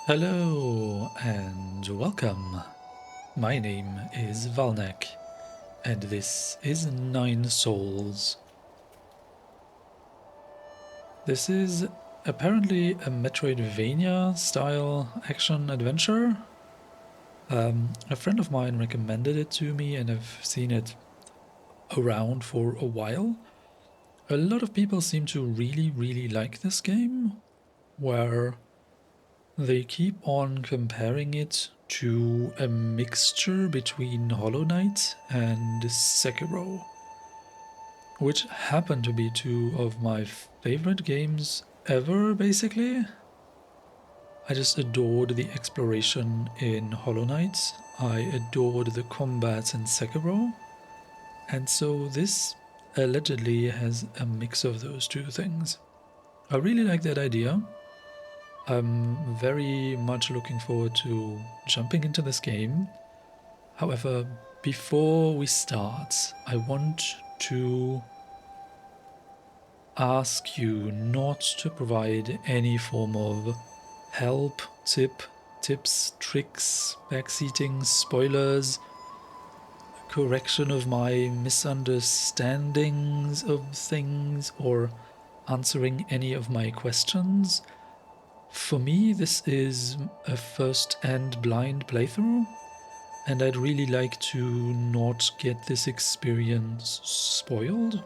Hello and welcome. My name is Valnek, and this is Nine Souls. This is apparently a Metroidvania style action adventure. A friend of mine recommended it to me, and I've seen it around for a while. A lot of people seem to really like this game, where they keep on comparing it to a mixture between Hollow Knight and Sekiro, which happen to be two of my favorite games ever, basically. I just adored the exploration in Hollow Knight, I adored the combat in Sekiro, and so this allegedly has a mix of those two things. I really like that idea. I'm very much looking forward to jumping into this game. However, before we start, I want to ask you not to provide any form of help, tips, tricks, backseating, spoilers, correction of my misunderstandings of things, or answering any of my questions. For me, this is a first and blind playthrough, and I'd really like to not get this experience spoiled.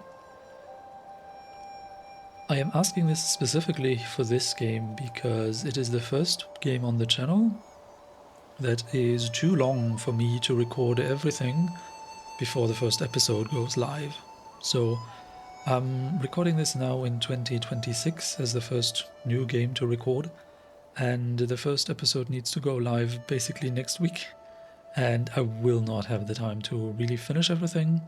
I am asking this specifically for this game because it is the first game on the channel that is too long for me to record everything before the first episode goes live. So I'm recording this now in 2026 as the first new game to record, and the first episode needs to go live basically next week, and I will not have the time to really finish everything.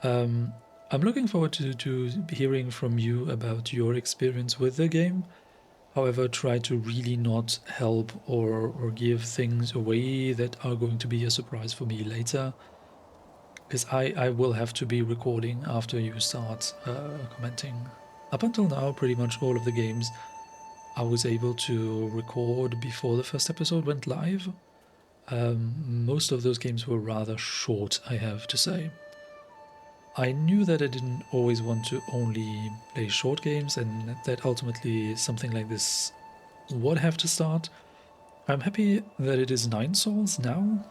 I'm looking forward to hearing from you about your experience with the game. However, try to really not help or give things away that are going to be a surprise for me later, because I will have to be recording after you start commenting. Up until now, pretty much all of the games I was able to record before the first episode went live. Most of those games were rather short, I have to say. I knew that I didn't always want to only play short games, and that ultimately something like this would have to start. I'm happy that it is Nine Souls now,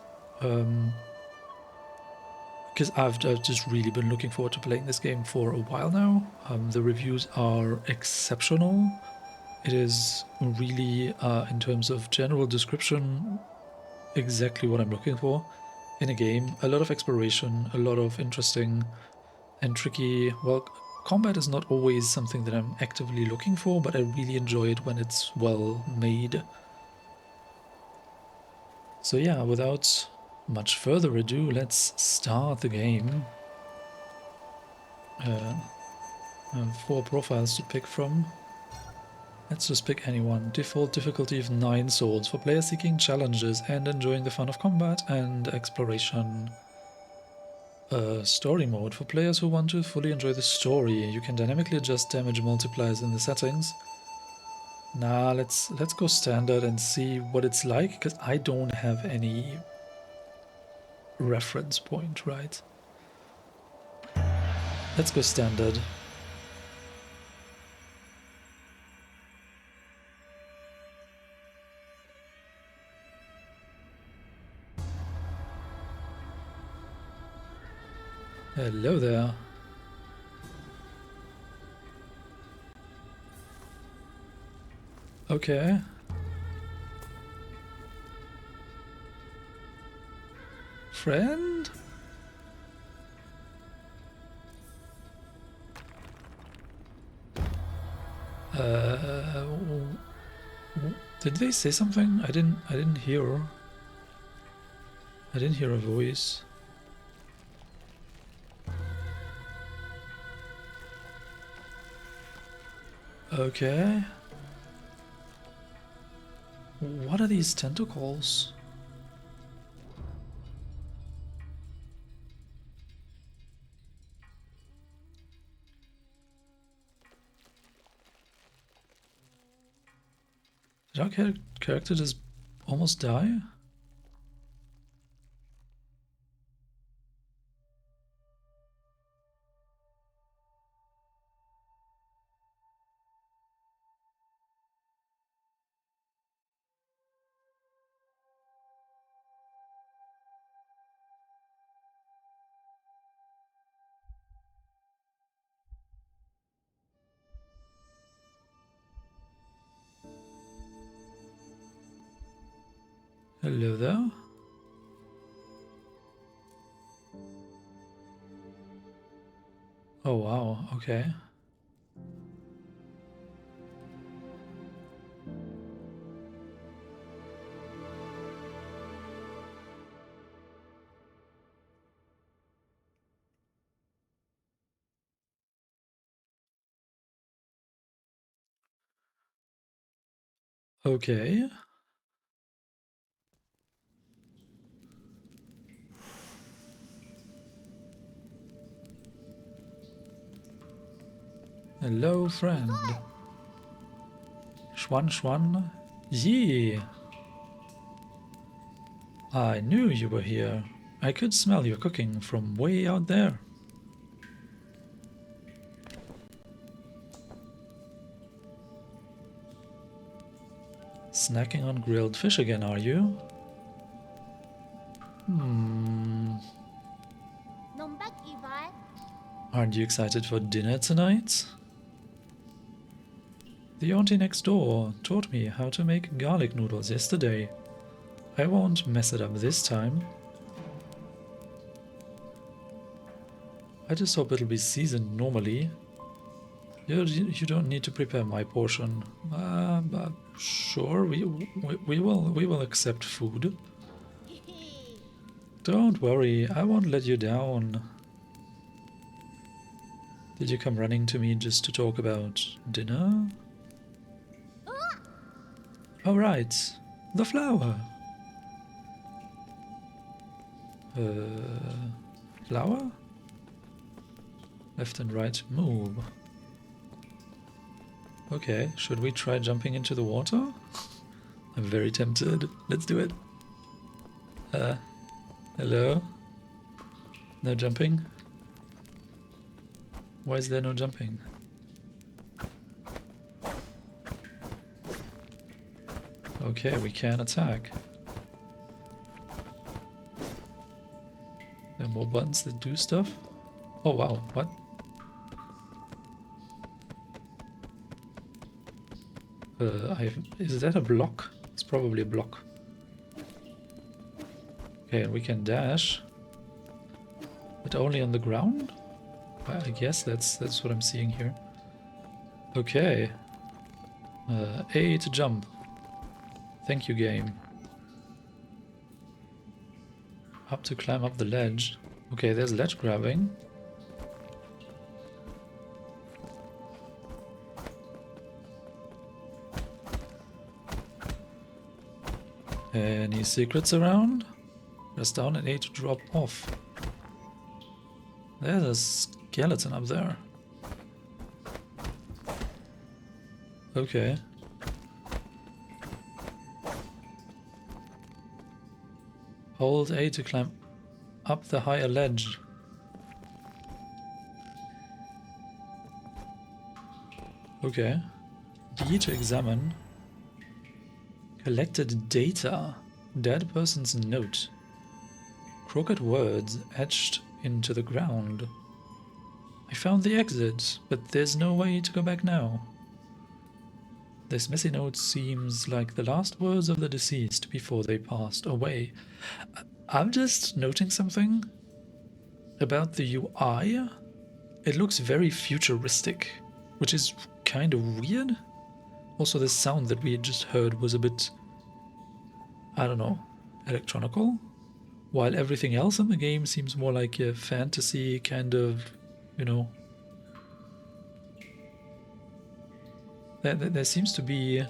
because I've just really been looking forward to playing this game for a while now. The reviews are exceptional. It is really, in terms of general description, exactly what I'm looking for in a game. A lot of exploration, a lot of interesting and tricky. Well, combat is not always something that I'm actively looking for, but I really enjoy it when it's well made. So yeah, without much further ado, let's start the game. I have 4 profiles to pick from. Let's just pick anyone. Default difficulty of 9 souls for players seeking challenges and enjoying the fun of combat and exploration. Story mode for players who want to fully enjoy the story. You can dynamically adjust damage multipliers in the settings. Nah, let's go standard and see what it's like, because I don't have any reference point, right? Let's go standard. Hello there. Okay. Friend? Did they say something? I didn't hear. I didn't hear a voice. Okay. What are these tentacles? Did our character just almost die? Hello there. Oh wow, okay. Okay. Hello, friend. Schwan Schwan. Yee! I knew you were here. I could smell your cooking from way out there. Snacking on grilled fish again, are you? Aren't you excited for dinner tonight? The auntie next door taught me how to make garlic noodles yesterday. I won't mess it up this time. I just hope it'll be seasoned normally. You don't need to prepare my portion. But sure, we will accept food. Don't worry, I won't let you down. Did you come running to me just to talk about dinner? Oh right, the flower. Flower? Left and right, move. Okay, should we try jumping into the water? I'm very tempted. Let's do it. Hello? No jumping? Why is there no jumping? Okay, we can attack. There are more buttons that do stuff? Oh wow, what? Is that a block? It's probably a block. Okay, and we can dash. But only on the ground? I guess that's what I'm seeing here. Okay. A to jump. Thank you, game. Up to climb up the ledge. Okay, there's ledge grabbing. Any secrets around? Press down and A to drop off. There's a skeleton up there. Okay. Hold A to climb up the higher ledge. Okay. D to examine. Collected data. Dead person's note. Crooked words etched into the ground. I found the exit, but there's no way to go back now. This messy note seems like the last words of the deceased before they passed away. I'm just noting something about the UI. It looks very futuristic, which is kind of weird. Also, the sound that we had just heard was a bit, I don't know, electronical. While everything else in the game seems more like a fantasy kind of, you know. There seems to be a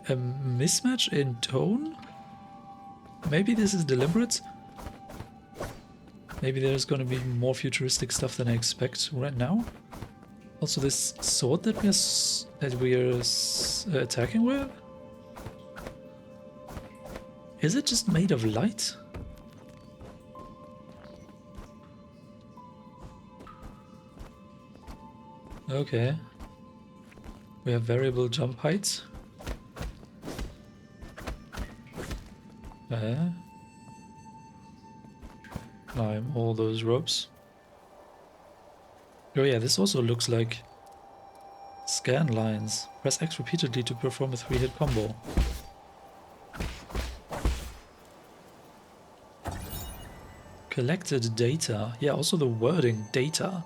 mismatch in tone. Maybe this is deliberate. Maybe there's gonna be more futuristic stuff than I expect right now. Also, this sword that we're attacking with? Is it just made of light? Okay. We have variable jump heights. Climb all those ropes. Oh yeah, this also looks like scan lines. Press X repeatedly to perform a 3-hit combo. Collected data. Yeah, also the wording data.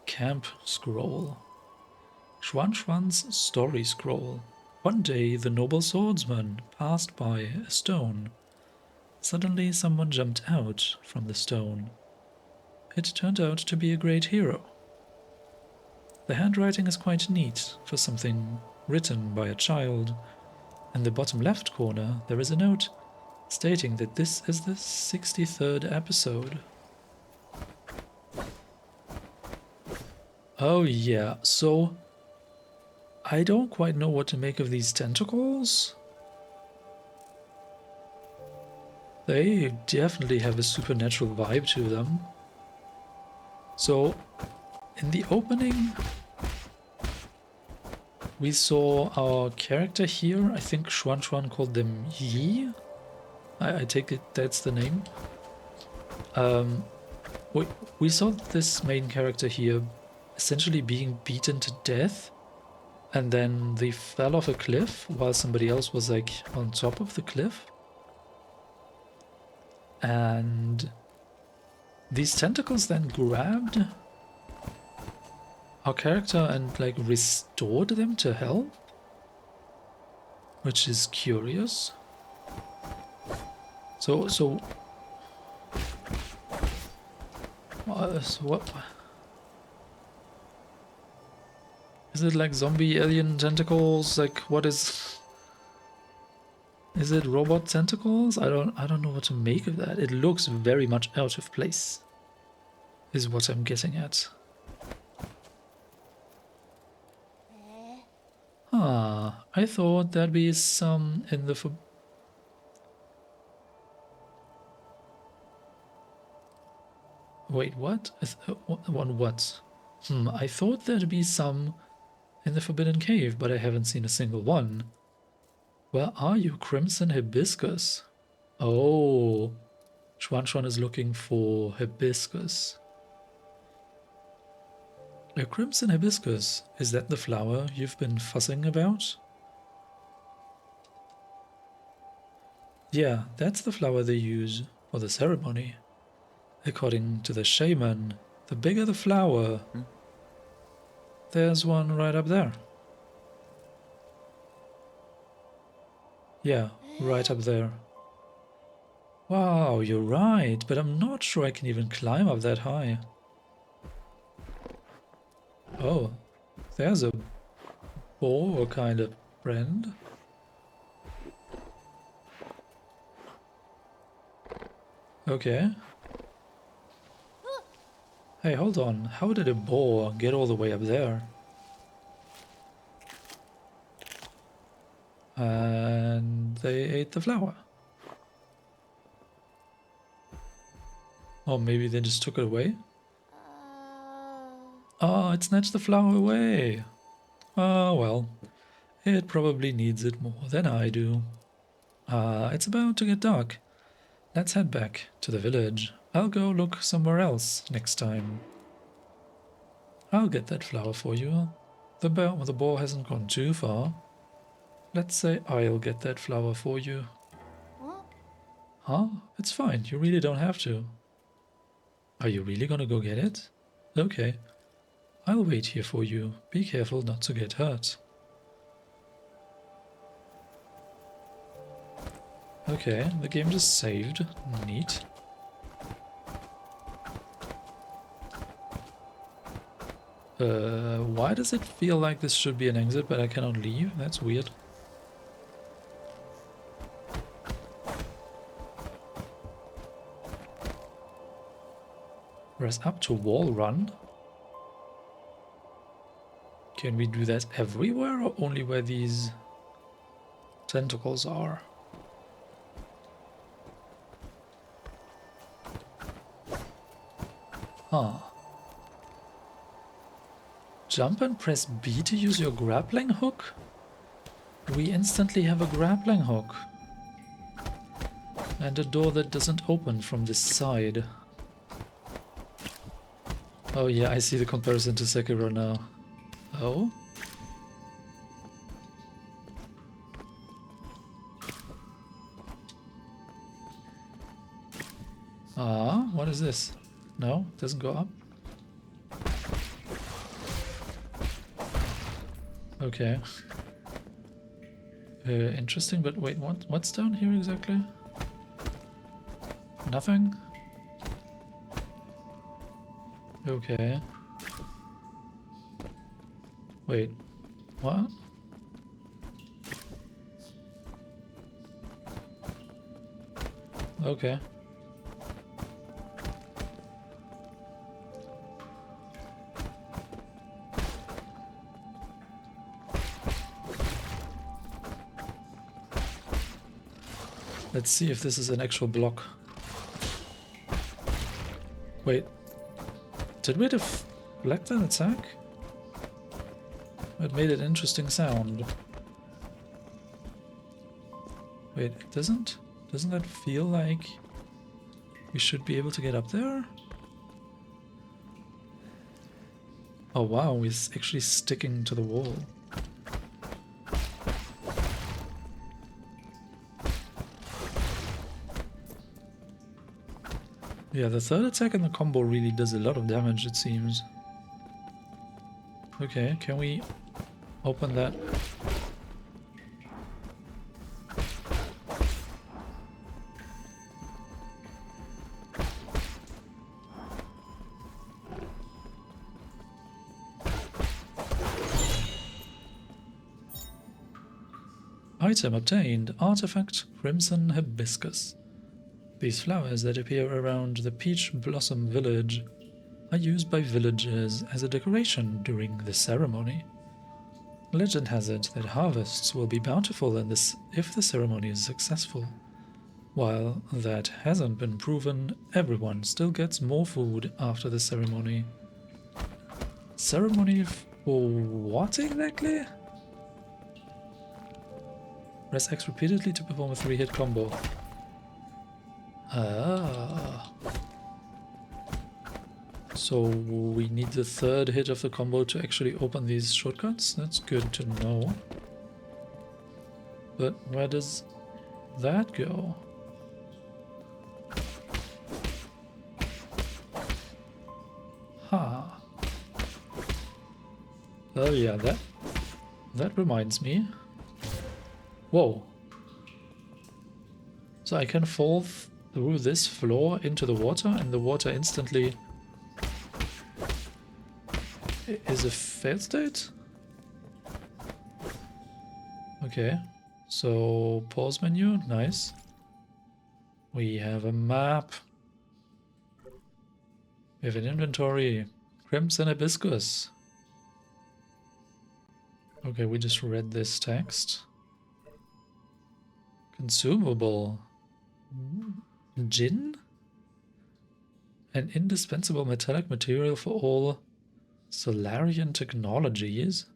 Camp scroll. Xuan's story scroll. One day the noble swordsman passed by a stone. Suddenly someone jumped out from the stone. It turned out to be a great hero. The handwriting is quite neat for something written by a child. In the bottom left corner there is a note stating that this is the 63rd episode. Oh yeah, so I don't quite know what to make of these tentacles. They definitely have a supernatural vibe to them. So, in the opening, we saw our character here. I think Xuan called them Yi. I take it that's the name. We saw this main character here essentially being beaten to death, and then they fell off a cliff while somebody else was like on top of the cliff. And these tentacles then grabbed our character and like restored them to health, which is curious. So what? Is it like zombie alien tentacles? Like what is? Is it robot tentacles? I don't know what to make of that. It looks very much out of place. Is what I'm getting at. Ah, I thought there'd be some in the Wait, what? What? I thought there'd be some in the Forbidden Cave, but I haven't seen a single one. Where are you, Crimson Hibiscus? Oh, Xuan is looking for hibiscus. A crimson hibiscus, is that the flower you've been fussing about? Yeah, that's the flower they use for the ceremony. According to the shaman, the bigger the flower. There's one right up there. Yeah, right up there. Wow, you're right, but I'm not sure I can even climb up that high. Oh, there's a boar kind of friend. Okay. Hey, hold on. How did a boar get all the way up there? And they ate the flower. Or maybe they just took it away? Oh, it snatched the flower away. Oh, well. It probably needs it more than I do. It's about to get dark. Let's head back to the village. I'll go look somewhere else next time. I'll get that flower for you. The boar hasn't gone too far. Let's say I'll get that flower for you. Huh? It's fine, you really don't have to. Are you really gonna go get it? Okay. I'll wait here for you. Be careful not to get hurt. Okay, the game just saved. Neat. Why does it feel like this should be an exit, but I cannot leave? That's weird. Press up to wall run. Can we do that everywhere or only where these tentacles are? Huh. Jump and press B to use your grappling hook? We instantly have a grappling hook. And a door that doesn't open from this side. Oh yeah, I see the comparison to Sekiro now. Oh? Ah, what is this? No, it doesn't go up. Okay. Interesting, but wait, what's down here exactly? Nothing? Okay. Wait, what? Okay. Let's see if this is an actual block. Wait. Did we deflect an attack? It made an interesting sound. Wait, it doesn't? Doesn't that feel like we should be able to get up there? Oh wow, we're actually sticking to the wall. Yeah, the third attack in the combo really does a lot of damage, it seems. Okay, can we open that? Item obtained, artifact Crimson Hibiscus. These flowers that appear around the Peach Blossom Village are used by villagers as a decoration during the ceremony. Legend has it that harvests will be bountiful if the ceremony is successful. While that hasn't been proven, everyone still gets more food after the ceremony. Ceremony for what exactly? Press X repeatedly to perform a 3-hit combo. Ah. So we need the third hit of the combo to actually open these shortcuts? That's good to know. But where does that go? Ha. Oh yeah, that reminds me. Whoa. So I can fall through this floor into the water, and the water instantly is a failed state? Okay, so pause menu, nice. We have a map. We have an inventory. Crimson Hibiscus. Okay, we just read this text. Consumable. Gin? An indispensable metallic material for all Solarian technologies.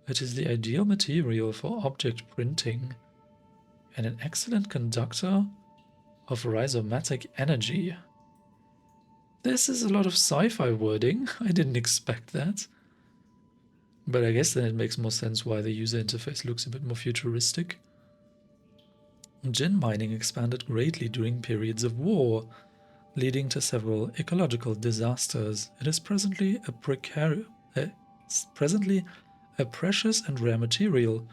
It is the ideal material for object printing and an excellent conductor of rhizomatic energy. This is a lot of sci-fi wording. I didn't expect that. But I guess then it makes more sense why the user interface looks a bit more futuristic. Gin mining expanded greatly during periods of war, leading to several ecological disasters. It is presently a precious and rare material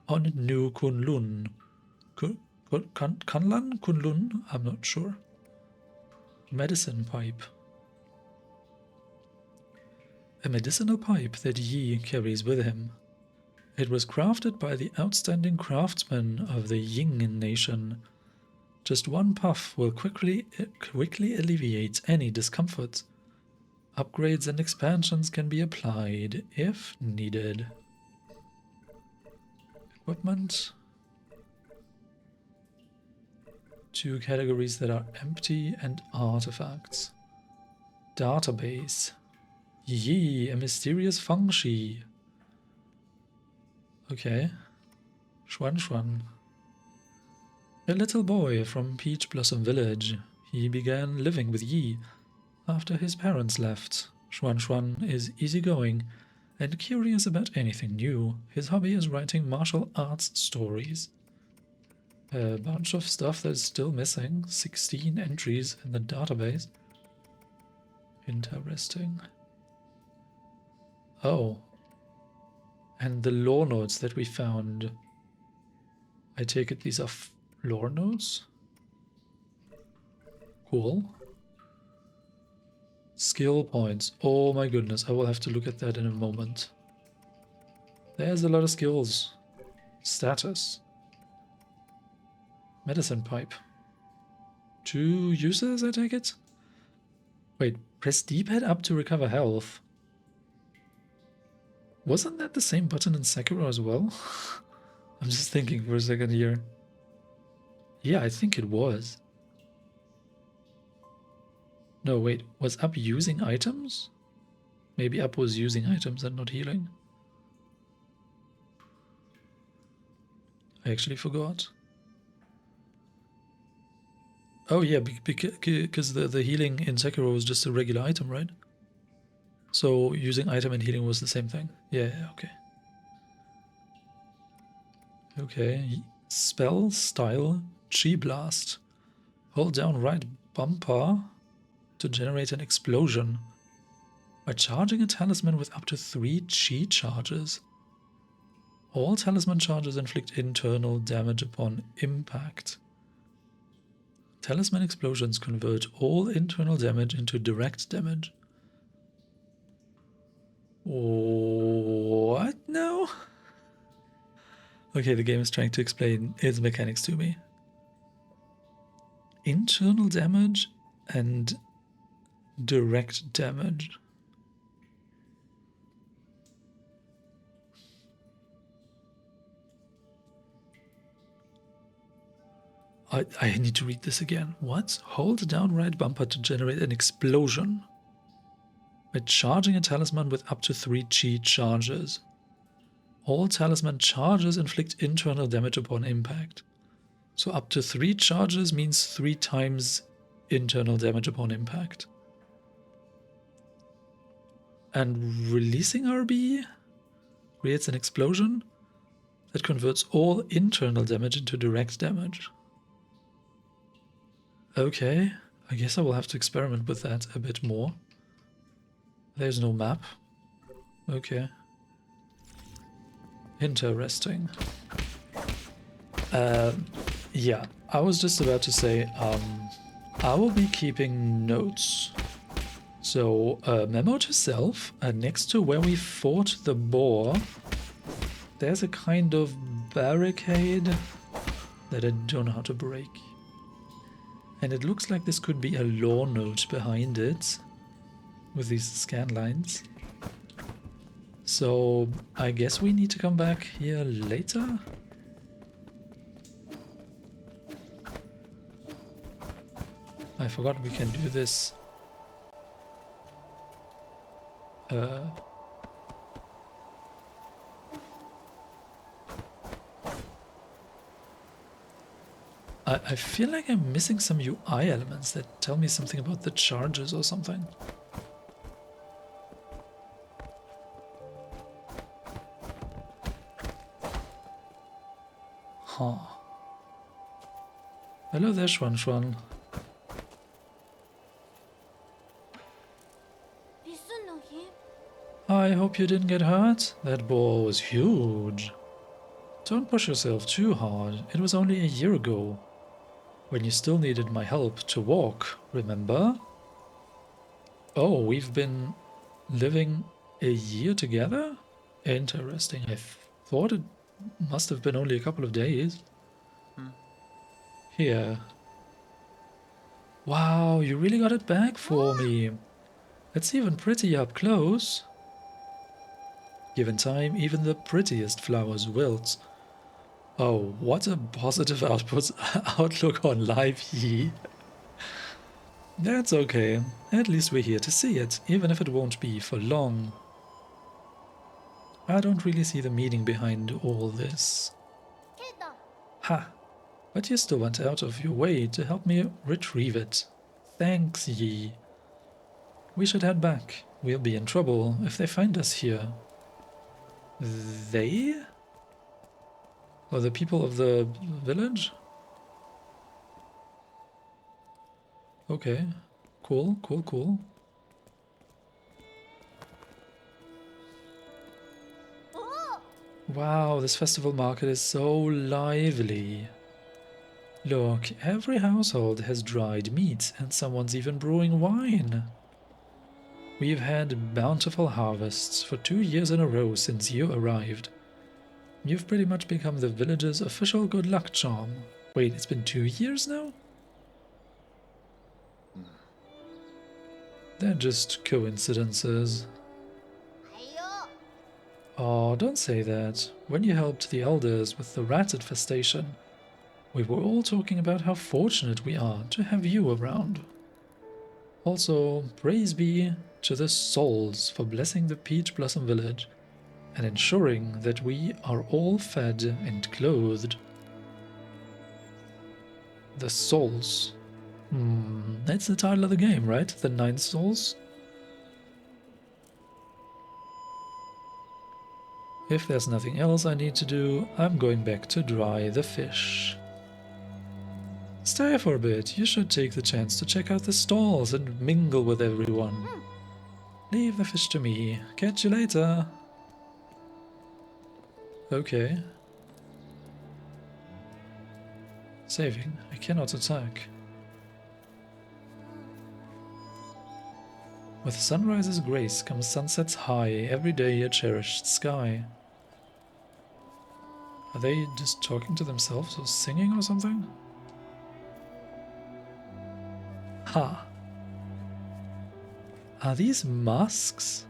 on New Kunlun. Kunlan? Kunlun? I'm not sure. Medicine pipe. A medicinal pipe that Yi carries with him. It was crafted by the outstanding craftsmen of the Ying nation. Just one puff will quickly alleviate any discomfort. Upgrades and expansions can be applied if needed. Equipment. 2 categories that are empty and artifacts. Database. Yee, a mysterious Fangshi. Okay. Xuan. A little boy from Peach Blossom Village. He began living with Yi after his parents left. Xuan is easygoing and curious about anything new. His hobby is writing martial arts stories. A bunch of stuff that's still missing. 16 entries in the database. Interesting. Oh. And the lore notes that we found. I take it these are lore notes? Cool. Skill points. Oh my goodness, I will have to look at that in a moment. There's a lot of skills. Status. Medicine pipe. 2 uses, I take it? Wait, press D-pad up to recover health. Wasn't that the same button in Sekiro as well? I'm just thinking for a second here. Yeah, I think it was. No, wait, was up using items? Maybe up was using items and not healing. I actually forgot. Oh yeah, because the healing in Sekiro was just a regular item, right? So using item and healing was the same thing. Yeah, okay. Okay, spell style Chi Blast. Hold down right bumper to generate an explosion by charging a talisman with up to 3 Chi charges. All talisman charges inflict internal damage upon impact. Talisman explosions convert all internal damage into direct damage. What? No? Okay, the game is trying to explain its mechanics to me. Internal damage and direct damage. I need to read this again. What? Hold down right bumper to generate an explosion by charging a talisman with up to 3 Chi charges. All talisman charges inflict internal damage upon impact. So up to 3 charges means 3 times internal damage upon impact. And releasing RB creates an explosion that converts all internal damage into direct damage. Okay, I guess I will have to experiment with that a bit more. There's no map. Okay. Interesting. Yeah, I was just about to say, I will be keeping notes. So, memo to self, next to where we fought the boar, there's a kind of barricade that I don't know how to break. And it looks like this could be a lore note behind it, with these scan lines. So, I guess we need to come back here later? I forgot we can do this. I feel like I'm missing some UI elements that tell me something about the charges or something. Huh. Hello there, Xuan. I hope you didn't get hurt. That boar was huge. Don't push yourself too hard. It was only a year ago, when you still needed my help to walk, remember? Oh, we've been living a year together? Interesting. I thought it must have been only a couple of days. Here. Wow, you really got it back for me. It's even pretty up close. Given time, even the prettiest flowers wilt. Oh, what a positive outlook on life, Yi. That's okay. At least we're here to see it, even if it won't be for long. I don't really see the meaning behind all this. Ha! But you still went out of your way to help me retrieve it. Thanks, Yi. We should head back. We'll be in trouble if they find us here. They? Or the people of the village? Okay. Cool, cool, cool. Wow, this festival market is so lively. Look, every household has dried meat and someone's even brewing wine. We've had bountiful harvests for 2 years in a row since you arrived. You've pretty much become the village's official good luck charm. Wait, it's been 2 years now? They're just coincidences. Oh, don't say that. When you helped the elders with the rat infestation, we were all talking about how fortunate we are to have you around. Also, praise be to the souls for blessing the Peach Blossom Village and ensuring that we are all fed and clothed. The souls. That's the title of the game, right? The 9 souls? If there's nothing else I need to do, I'm going back to dry the fish. Stay for a bit. You should take the chance to check out the stalls and mingle with everyone. Leave the fish to me. Catch you later. Okay. Saving. I cannot attack. With sunrise's grace comes sunsets high, every day a cherished sky. Are they just talking to themselves or singing or something? Ha! Are these masks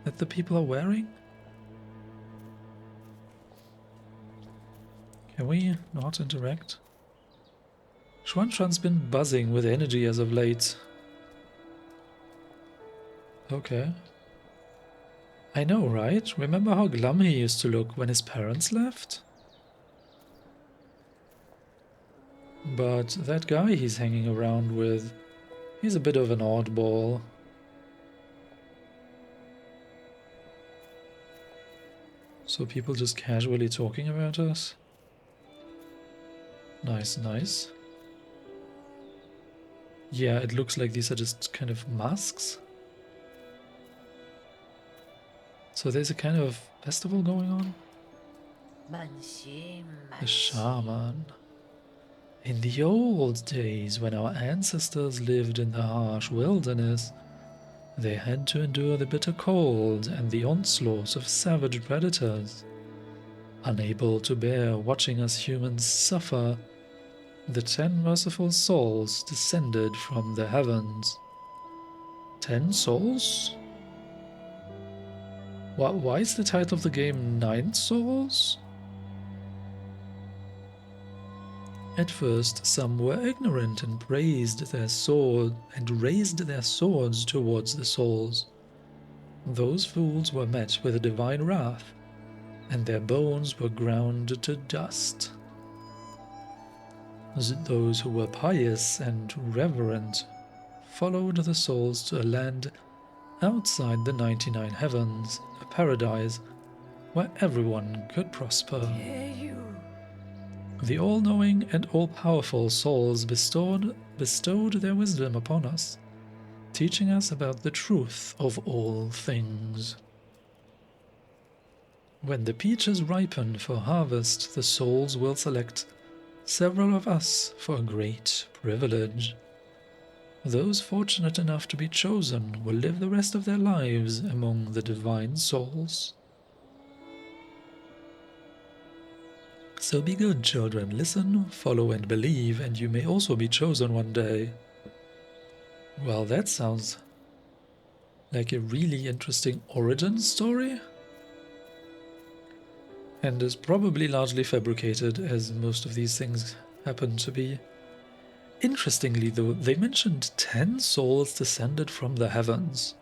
that the people are wearing? Can we not interact? Xuanshan's been buzzing with energy as of late. Okay. I know, right? Remember how glum he used to look when his parents left? But that guy he's hanging around with, he's a bit of an oddball. So people just casually talking about us? Nice, nice. Yeah, it looks like these are just kind of masks. So there's a kind of festival going on? The shaman. In the old days, when our ancestors lived in the harsh wilderness, they had to endure the bitter cold and the onslaughts of savage predators. Unable to bear watching us humans suffer, the 10 merciful souls descended from the heavens. 10 souls? Why is the title of the game 9 souls? At first, some were ignorant and raised their swords towards the souls. Those fools were met with a divine wrath, and their bones were ground to dust. Those who were pious and reverent followed the souls to a land outside the 99 heavens, a paradise where everyone could prosper. The all-knowing and all-powerful souls bestowed their wisdom upon us, teaching us about the truth of all things. When the peaches ripen for harvest, the souls will select several of us for a great privilege. Those fortunate enough to be chosen will live the rest of their lives among the divine souls. So be good, children. Listen, follow, and believe, and you may also be chosen one day. Well, that sounds like a really interesting origin story, and is probably largely fabricated, as most of these things happen to be. Interestingly though, they mentioned 10 souls descended from the heavens,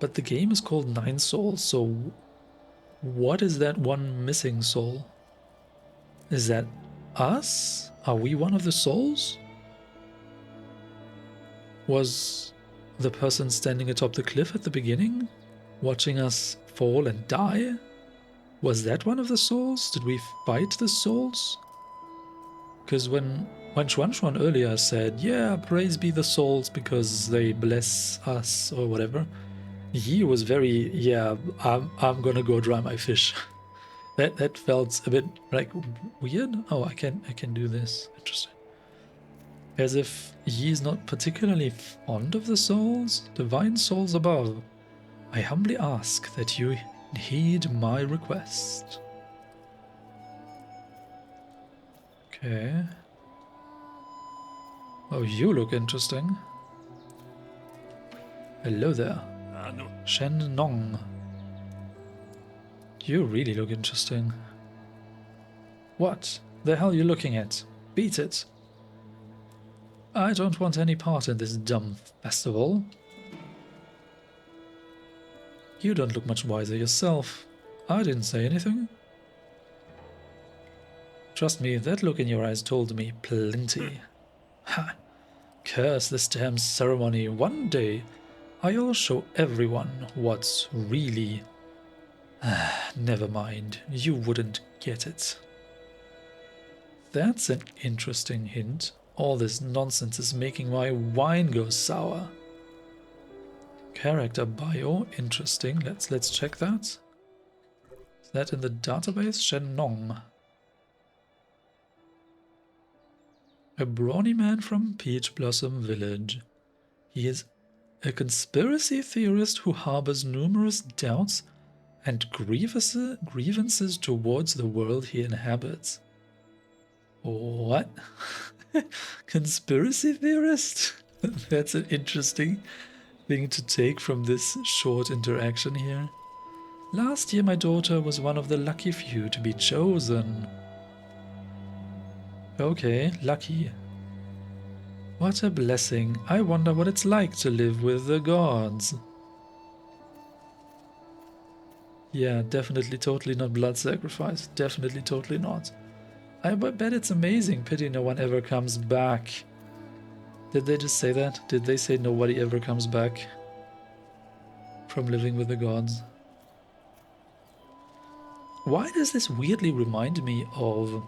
but the game is called 9 Souls, so what is that one missing soul? Is that us? Are we one of the souls? Was the person standing atop the cliff at the beginning, watching us fall and die? Was that one of the souls? Did we fight the souls? Because when Xuan earlier said, yeah, praise be the souls because they bless us or whatever, he was very, yeah, I'm gonna go dry my fish. That felt a bit like weird. Oh, I can do this. Interesting. As if he is not particularly fond of the souls, divine souls above. I humbly ask that you heed my request. Okay. Oh, you look interesting. Hello there. Shen Nong. You really look interesting. What the hell are you looking at? Beat it. I don't want any part in this dumb festival. You don't look much wiser yourself. I didn't say anything. Trust me, that look in your eyes told me plenty. Ha! Curse this damn ceremony. One day, I'll show everyone what's really... Never mind, you wouldn't get it. That's an interesting hint. All this nonsense is making my wine go sour. Character bio, interesting. Let's check that. Is that in the database? Shen Nong. A brawny man from Peach Blossom Village. He is a conspiracy theorist who harbors numerous doubts and grievances towards the world he inhabits. What? Conspiracy theorist? That's an interesting thing to take from this short interaction here. Last year my daughter was one of the lucky few to be chosen. Okay, lucky. What a blessing. I wonder what it's like to live with the gods. Yeah, definitely totally not blood sacrifice. Definitely totally not. I bet it's amazing. Pity no one ever comes back. Did they just say that? Did they say nobody ever comes back from living with the gods? Why does this weirdly remind me of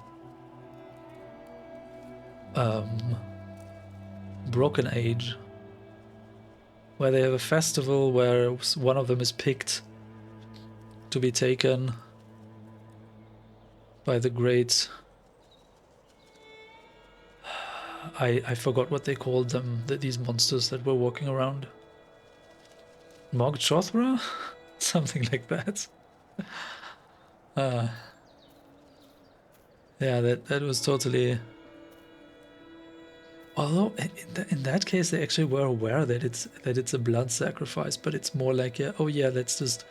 Broken Age, where they have a festival where one of them is picked to be taken by the great... I forgot what they called them, these monsters that were walking around. Mog Chothra? Something like that. Yeah, that was totally... Although in that case they actually were aware that it's a blood sacrifice, but it's more like oh yeah, let's just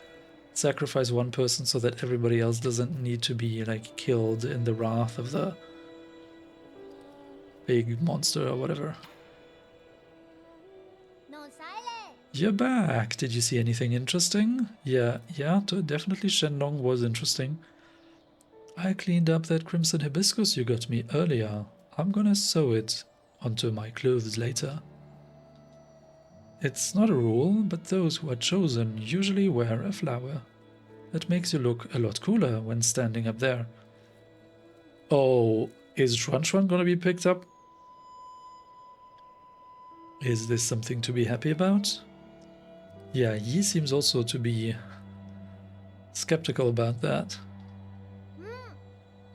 sacrifice one person so that everybody else doesn't need to be like killed in the wrath of the big monster or whatever. You're back. Did you see anything interesting? Yeah, definitely Shen Nong was interesting. I cleaned up that crimson hibiscus you got me earlier. I'm gonna sew it onto my clothes later. It's not a rule, but those who are chosen usually wear a flower. That makes you look a lot cooler when standing up there. Oh, is Xuan gonna be picked up? Is this something to be happy about? Yeah, he seems also to be skeptical about that.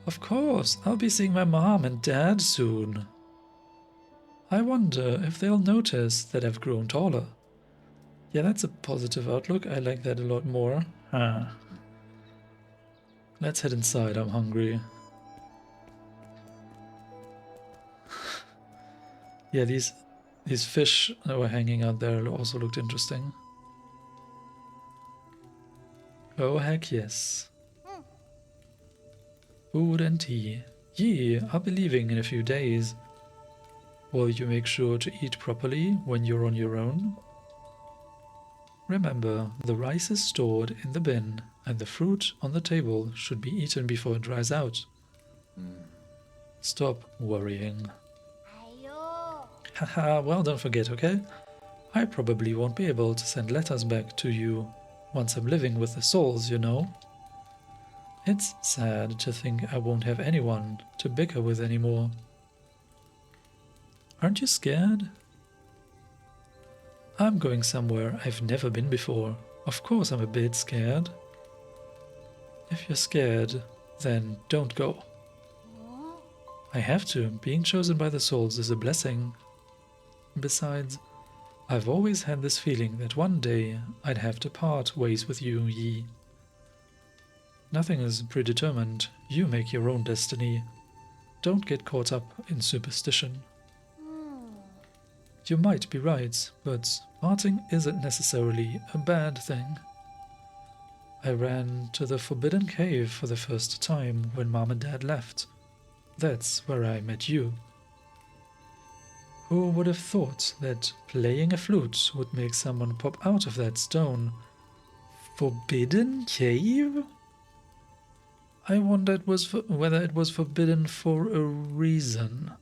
Of course, I'll be seeing my mom and dad soon. I wonder if they'll notice that I've grown taller. Yeah, that's a positive outlook. I like that a lot more. Let's head inside. I'm hungry. Yeah, these fish that were hanging out there also looked interesting. Oh heck yes. Food and tea. Ye, I'll be leaving in a few days. Will you make sure to eat properly when you're on your own? Remember, the rice is stored in the bin, and the fruit on the table should be eaten before it dries out. Stop worrying. Haha, well, don't forget, okay? I probably won't be able to send letters back to you once I'm living with the souls, you know. It's sad to think I won't have anyone to bicker with anymore. Aren't you scared? I'm going somewhere I've never been before. Of course I'm a bit scared. If you're scared, then don't go. I have to. Being chosen by the souls is a blessing. Besides, I've always had this feeling that one day I'd have to part ways with you, Yi. Nothing is predetermined. You make your own destiny. Don't get caught up in superstition. You might be right, but parting isn't necessarily a bad thing. I ran to the Forbidden Cave for the first time when Mom and Dad left. That's where I met you. Who would have thought that playing a flute would make someone pop out of that stone? Forbidden Cave? I wondered whether it was forbidden for a reason.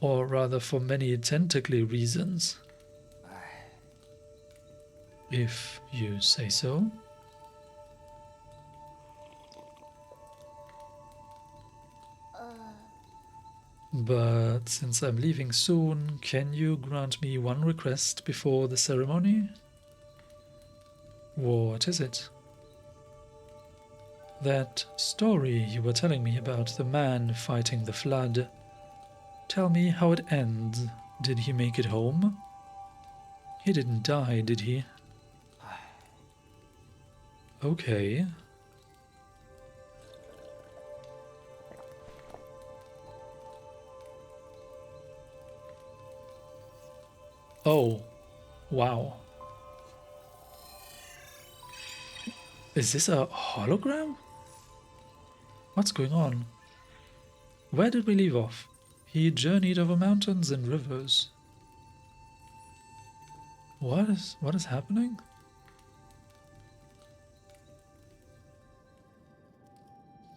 Or rather for many tentacly reasons. If you say so. But since I'm leaving soon, can you grant me one request before the ceremony? What is it? That story you were telling me about the man fighting the flood. Tell me how it ends. Did he make it home? He didn't die, did he? Okay. Oh, wow. Is this a hologram? What's going on? Where did we leave off? He journeyed over mountains and rivers. What is happening?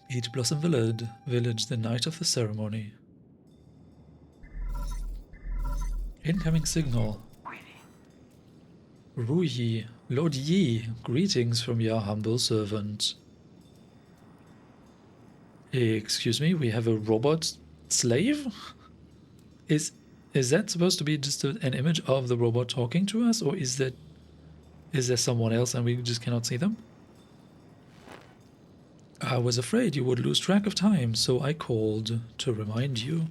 Peach Blossom Village, the night of the ceremony. Incoming signal. Ruyi, Lord Yi, greetings from your humble servant. Excuse me, we have a robot slave? Is that supposed to be just an image of the robot talking to us, or is there someone else and we just cannot see them? I was afraid you would lose track of time, so I called to remind you.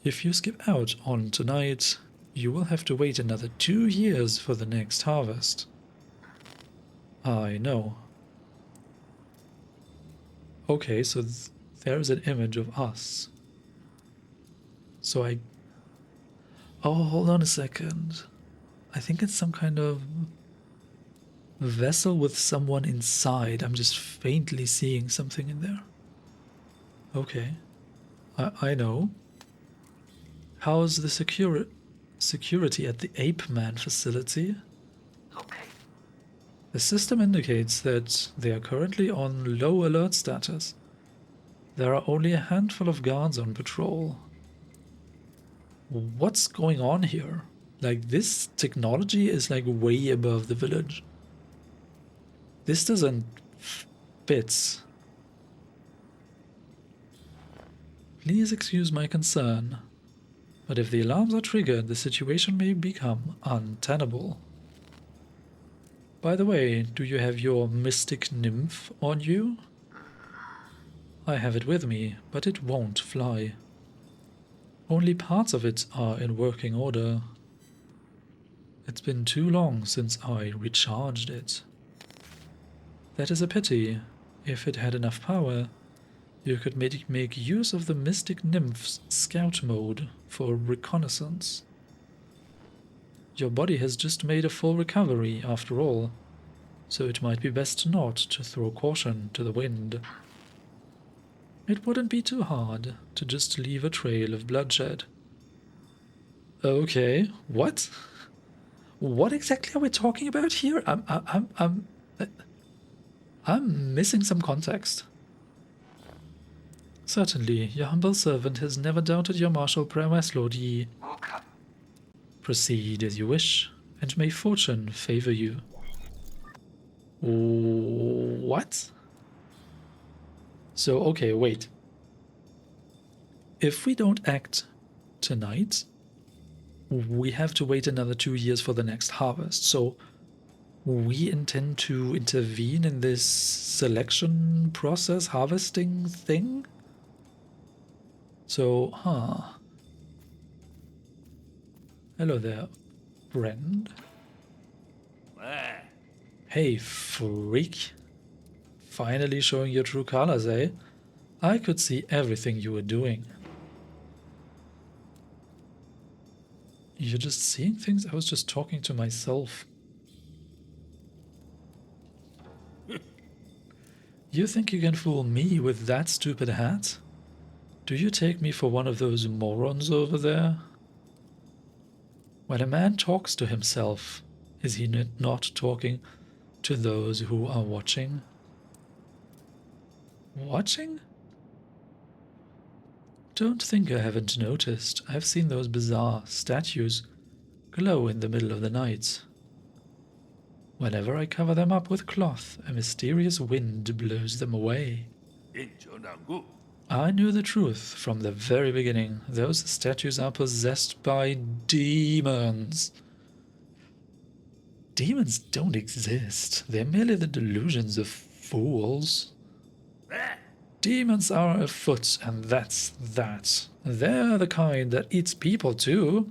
If you skip out on tonight, you will have to wait another 2 years for the next harvest. I know. Okay, so there's an image of us. So oh, hold on a second. I think it's some kind of vessel with someone inside. I'm just faintly seeing something in there. Okay. I know. How's the security at the Ape Man facility? Okay. The system indicates that they are currently on low alert status. There are only a handful of guards on patrol. What's going on here? Like, this technology is like way above the village. This doesn't fit. Please excuse my concern, but if the alarms are triggered, the situation may become untenable. By the way, do you have your mystic nymph on you? I have it with me, but it won't fly. Only parts of it are in working order. It's been too long since I recharged it. That is a pity. If it had enough power, you could make use of the Mystic Nymph's scout mode for reconnaissance. Your body has just made a full recovery, after all, so it might be best not to throw caution to the wind. It wouldn't be too hard to just leave a trail of bloodshed. Okay, what? What exactly are we talking about here? I'm missing some context. Certainly, your humble servant has never doubted your martial prowess, Lord Yi. Proceed as you wish, and may fortune favor you. What? So, okay, wait. If we don't act tonight, we have to wait another 2 years for the next harvest. So, we intend to intervene in this selection process, harvesting thing? So, Hello there, friend. Hey, freak. Finally showing your true colors, eh? I could see everything you were doing. You're just seeing things? I was just talking to myself. You think you can fool me with that stupid hat? Do you take me for one of those morons over there? When a man talks to himself, is he not talking to those who are watching? Watching? Don't think I haven't noticed. I've seen those bizarre statues glow in the middle of the night. Whenever I cover them up with cloth, a mysterious wind blows them away. I knew the truth from the very beginning. Those statues are possessed by demons. Demons don't exist. They're merely the delusions of fools. Demons are afoot, and that's that. They're the kind that eats people too.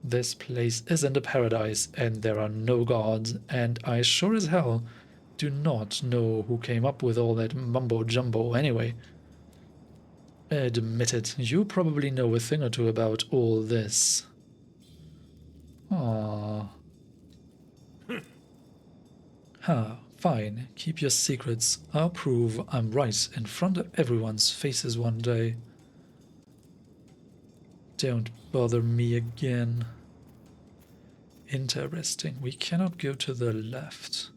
This place isn't a paradise, and there are no gods, and I sure as hell do not know who came up with all that mumbo-jumbo anyway. Admit it, you probably know a thing or two about all this. Aww. Fine, keep your secrets. I'll prove I'm right in front of everyone's faces one day. Don't bother me again. Interesting, we cannot go to the left.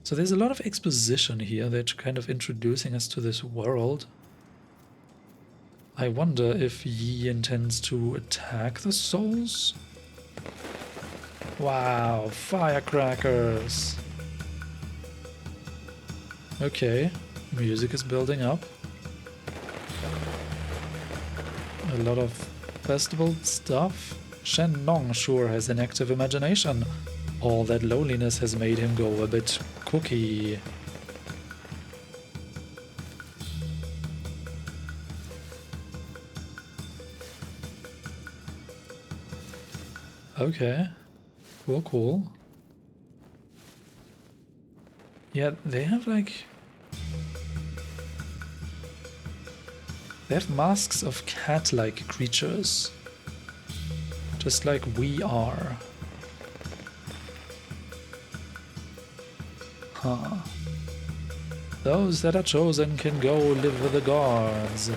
So there's a lot of exposition here. They're kind of introducing us to this world. I wonder if Yi intends to attack the souls? Wow, firecrackers! Okay, music is building up. A lot of festival stuff. Shen Nong sure has an active imagination. All that loneliness has made him go a bit cookie. Okay, cool. Yeah, they have like... They have masks of cat-like creatures. Just like we are. Those that are chosen can go live with the gods.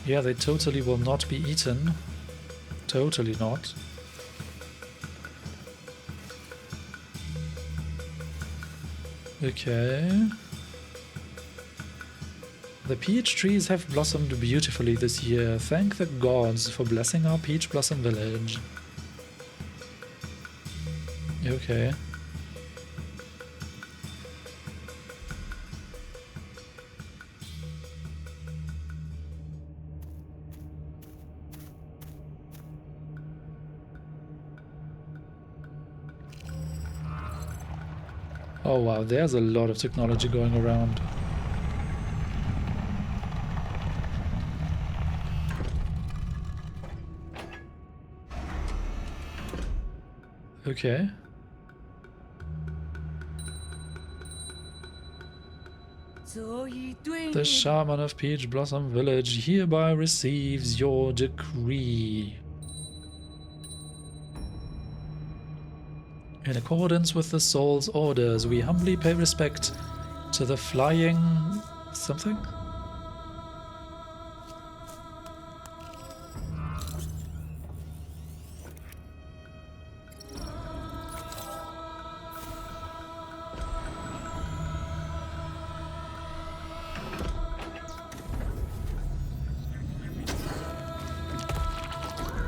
Yeah, they totally will not be eaten. Totally not. Okay. The peach trees have blossomed beautifully this year. Thank the gods for blessing our peach blossom village. Okay. Oh wow, there's a lot of technology going around. Okay. The Shaman of Peach Blossom Village hereby receives your decree. In accordance with the soul's orders, we humbly pay respect to the flying... something?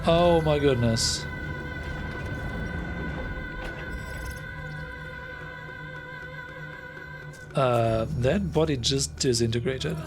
Oh my goodness. That body just disintegrated.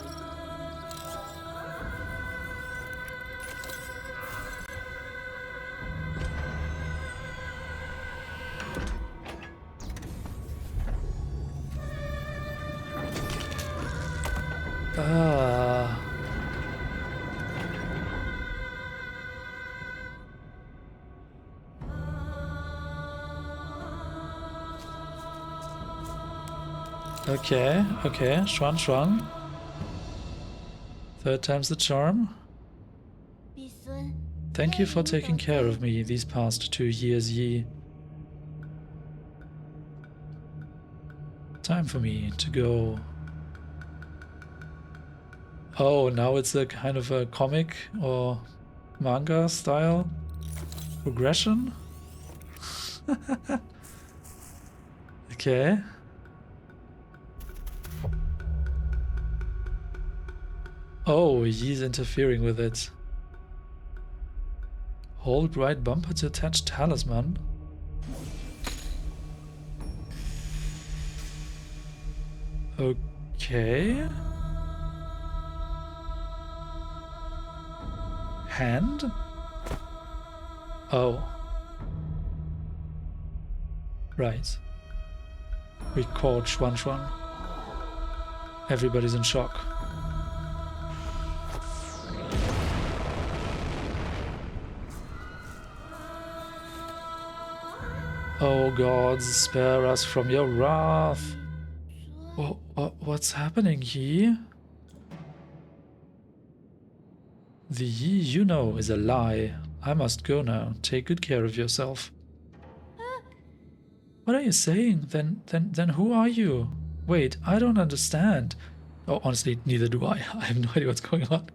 Okay, okay, Xuan Xuan. Third time's the charm. Thank you for taking care of me these past 2 years, Yi. Time for me to go. Oh, now it's a kind of a comic or manga style progression? Okay. Oh, he's interfering with it. Hold right bumper to attach talisman. Okay. Hand? Oh. Right. Record Xuan Xuan. Everybody's in shock. Oh gods, spare us from your wrath. What's happening here? The Yi you know is a lie. I must go now. Take good care of yourself. What are you saying? Then who are you? Wait, I don't understand. Oh, honestly, neither do I. I have no idea what's going on.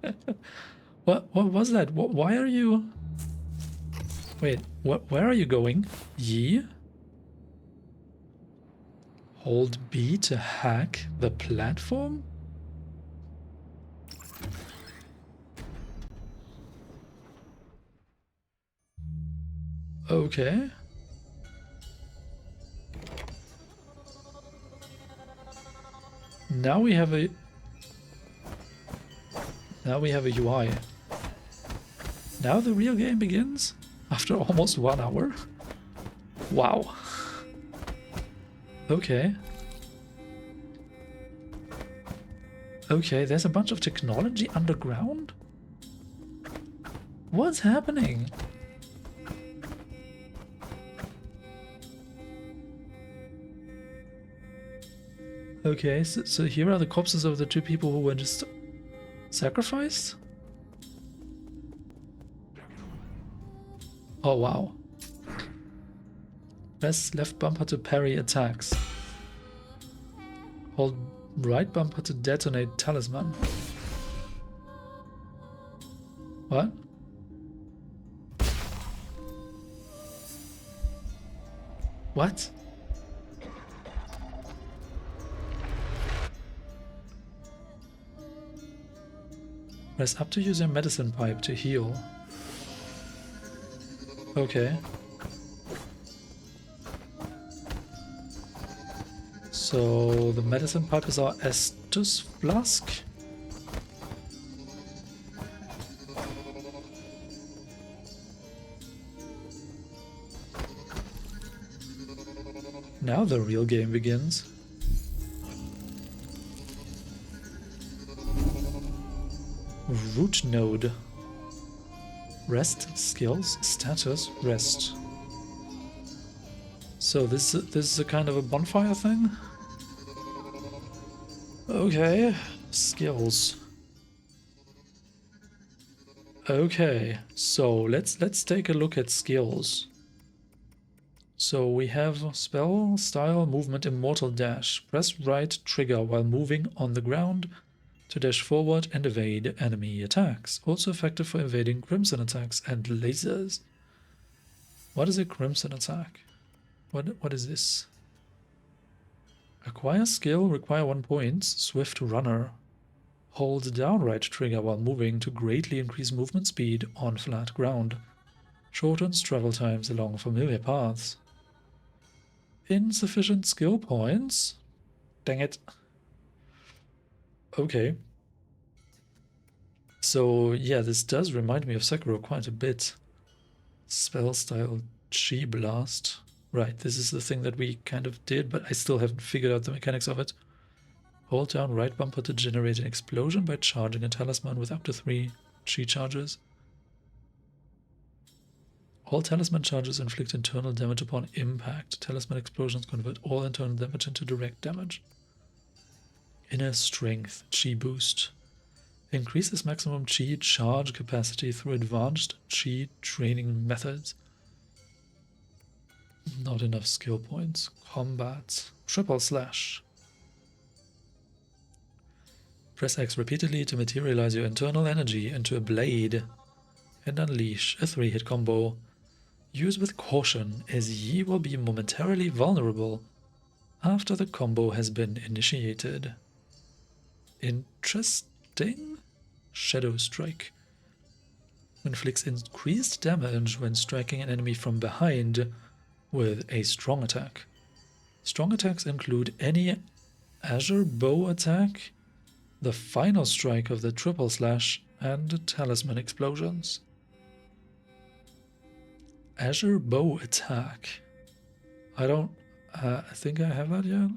What was that? Why are you... Wait, where are you going? Yi? Hold B to hack the platform? Okay. Now we have a UI. Now the real game begins? After almost 1 hour? Wow. Okay. Okay, there's a bunch of technology underground? What's happening? Okay, so here are the corpses of the 2 people who were just sacrificed? Oh wow. Press left bumper to parry attacks. Hold right bumper to detonate talisman. What? What? Press up to use your medicine pipe to heal. Okay. So the medicine pipe is our Estus flask. Now the real game begins. Root node. Rest, skills, status, rest. So this is a kind of a bonfire thing? Okay, skills. Okay, so let's take a look at skills. So we have spell, style, movement, immortal dash. Press right trigger while moving on the ground to dash forward and evade enemy attacks. Also effective for evading crimson attacks and lasers. What is a crimson attack? What is this? Acquire skill, require 1 point, swift runner. Hold down right trigger while moving to greatly increase movement speed on flat ground. Shortens travel times along familiar paths. Insufficient skill points? Dang it. Okay. So yeah, this does remind me of Sekiro quite a bit. Spell style Chi Blast. Right, this is the thing that we kind of did, but I still haven't figured out the mechanics of it. Hold down right bumper to generate an explosion by charging a talisman with up to 3 Chi charges. All talisman charges inflict internal damage upon impact. Talisman explosions convert all internal damage into direct damage. Inner strength Chi boost. Increases maximum Chi charge capacity through advanced Chi training methods. Not enough skill points. Combat. Triple slash. Press X repeatedly to materialize your internal energy into a blade and unleash a 3-hit combo. Use with caution, as ye will be momentarily vulnerable after the combo has been initiated. Interesting? Shadow Strike. Inflicts increased damage when striking an enemy from behind with a strong attack. Strong attacks include any Azure Bow attack, the final strike of the triple slash, and talisman explosions. Azure Bow attack. I think I have that yet.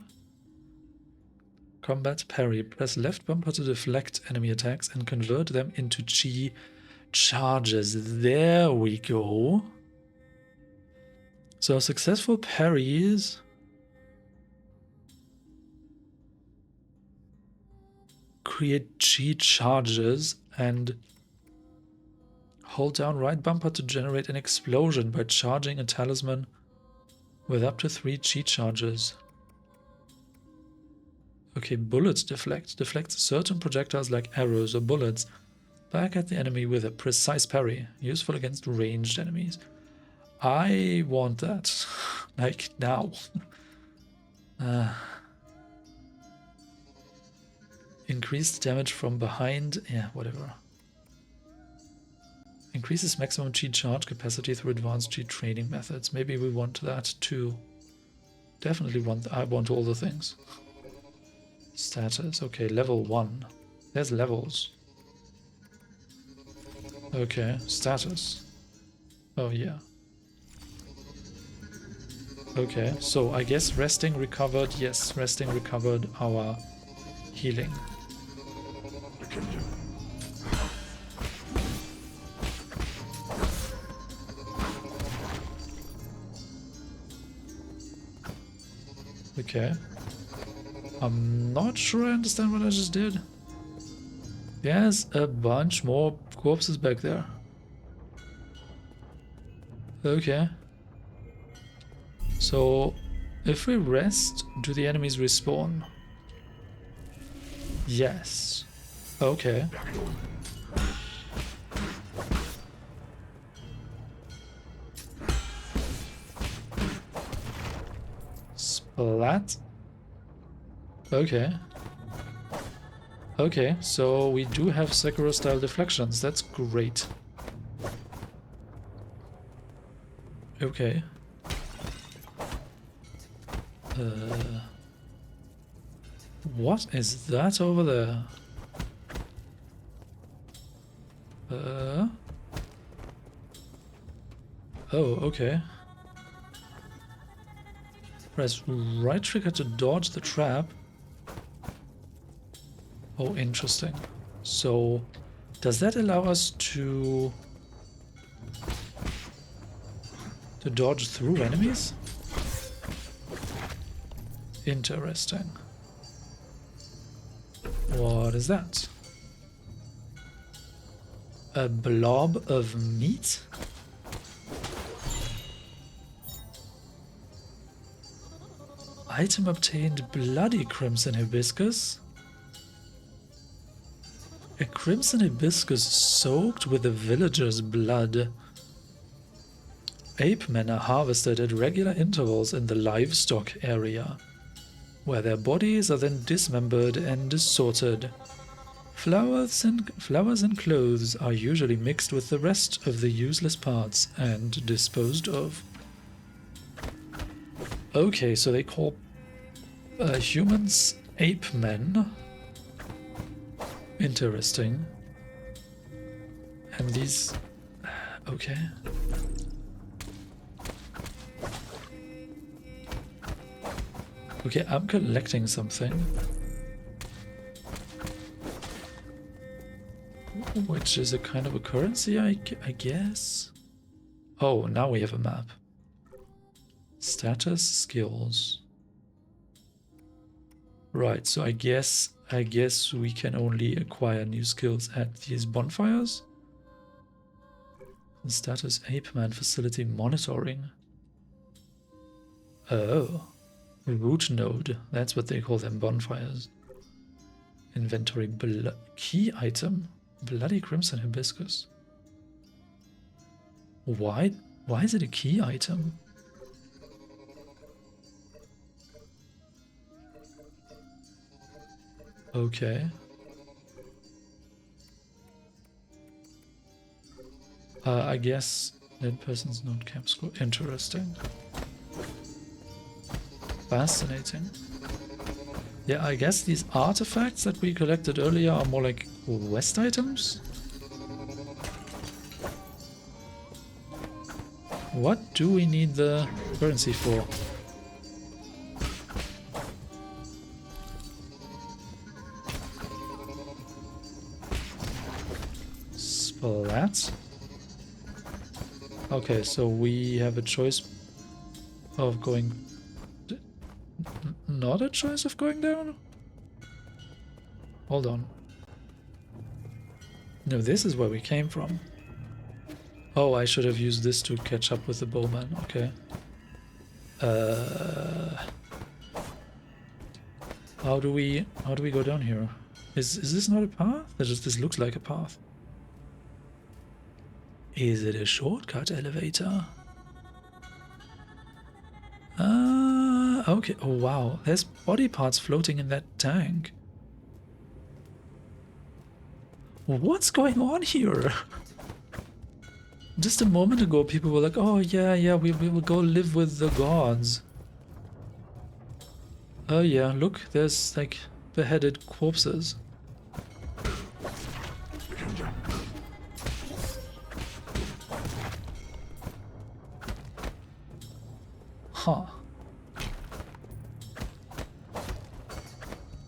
Combat parry. Press left bumper to deflect enemy attacks and convert them into Chi charges. There we go. So successful parries create Chi charges, and hold down right bumper to generate an explosion by charging a talisman with up to 3 Chi charges. Okay, bullets deflect. Deflects certain projectiles like arrows or bullets back at the enemy with a precise parry. Useful against ranged enemies. I want that. Like, now. Increased damage from behind. Yeah, whatever. Increases maximum Chi charge capacity through advanced Chi training methods. Maybe we want that too. Definitely I want all the things. Status. Okay, level 1. There's levels. Okay, status. Oh, yeah. Okay, so I guess resting recovered. Yes, resting recovered our healing. Okay. I'm not sure I understand what I just did. There's a bunch more corpses back there. Okay. So, if we rest, do the enemies respawn? Yes. Okay. Splat. Okay. Okay, so we do have Sekiro style deflections. That's great. Okay. What is that over there? Oh, okay. Press right trigger to dodge the trap. Oh, interesting. So, does that allow us to dodge through enemies? Interesting. What is that? A blob of meat? Item obtained, bloody crimson hibiscus. A crimson hibiscus soaked with the villagers' blood. Ape men are harvested at regular intervals in the livestock area, where their bodies are then dismembered and sorted. Flowers and clothes are usually mixed with the rest of the useless parts and disposed of. Okay, so they call humans ape men. Interesting. And these... okay. Okay, I'm collecting something. Which is a kind of a currency, I guess? Oh, now we have a map. Status, skills. Right, so I guess we can only acquire new skills at these bonfires. And status, Ape Man facility monitoring. Oh. Root node, that's what they call them, bonfires. Inventory, key item, bloody crimson hibiscus. Why is it a key item? Okay. I guess that person's not camp score. Interesting. Fascinating. Yeah, I guess these artifacts that we collected earlier are more like West items? What do we need the currency for? Splat? Okay, so we have a choice of going... Not a choice of going down? Hold on. No, this is where we came from. Oh, I should have used this to catch up with the bowman. Okay. How do we go down here? Is this not a path? This looks like a path. Is it a shortcut elevator? Okay. Oh wow, there's body parts floating in that tank. What's going on here? Just a moment ago, people were like, oh yeah, we will go live with the gods. Oh yeah, look, there's like beheaded corpses. Huh.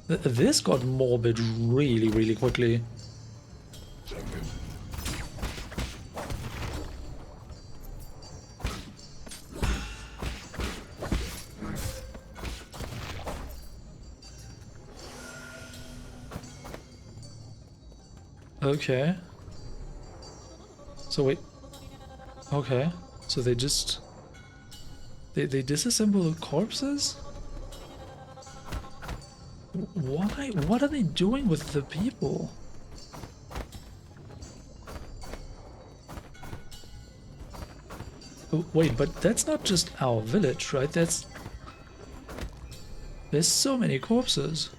This got morbid really, really quickly. Okay. So wait. Okay. So they just... They disassemble the corpses? Why? What are they doing with the people? Oh, wait, but that's not just our village, right? There's so many corpses.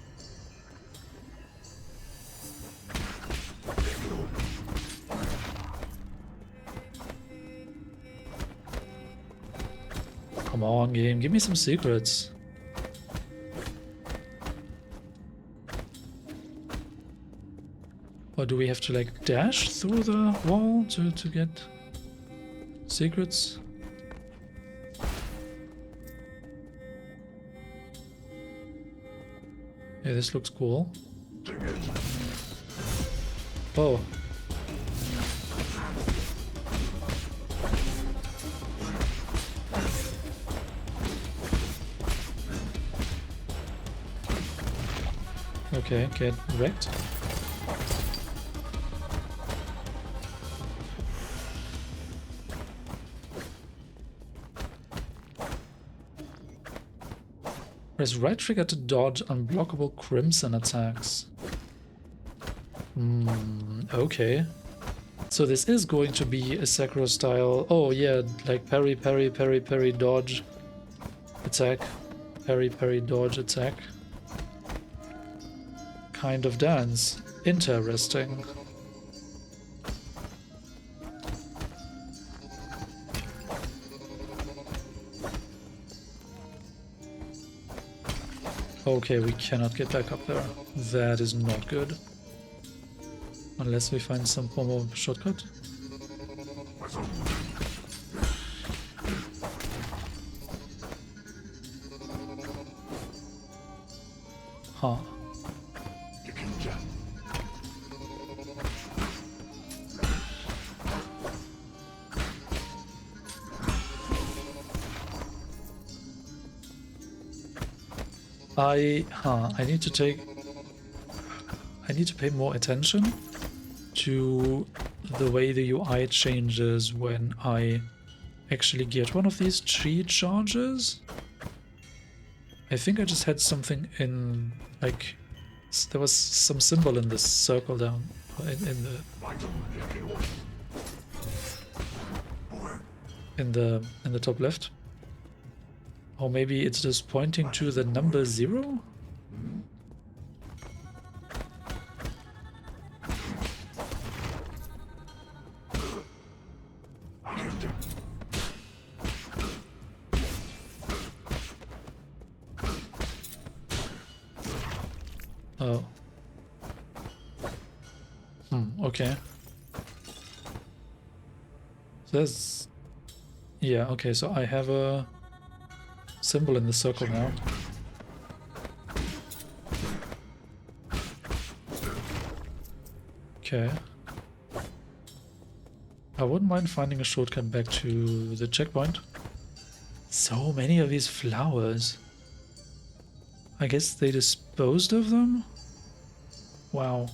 Come on, game, give me some secrets. Or do we have to like dash through the wall to get secrets? Yeah, this looks cool. Oh. Okay, get wrecked. Press right trigger to dodge unblockable Crimson attacks. Okay. So this is going to be a Sekiro style. Oh yeah, like parry, parry, parry, parry, dodge, attack, parry, parry, dodge, attack. Kind of dance. Interesting. Okay, we cannot get back up there. That is not good. Unless we find some form of shortcut. Huh. I need to pay more attention to the way the UI changes when I actually get one of these chi charges. I think I just had something in, like, there was some symbol in this circle down in the top left. Or maybe it's just pointing to the number 0? Oh. Okay. So that's... Yeah, okay, so I have a symbol in the circle now. Okay. I wouldn't mind finding a shortcut back to the checkpoint. So many of these flowers. I guess they disposed of them? Wow.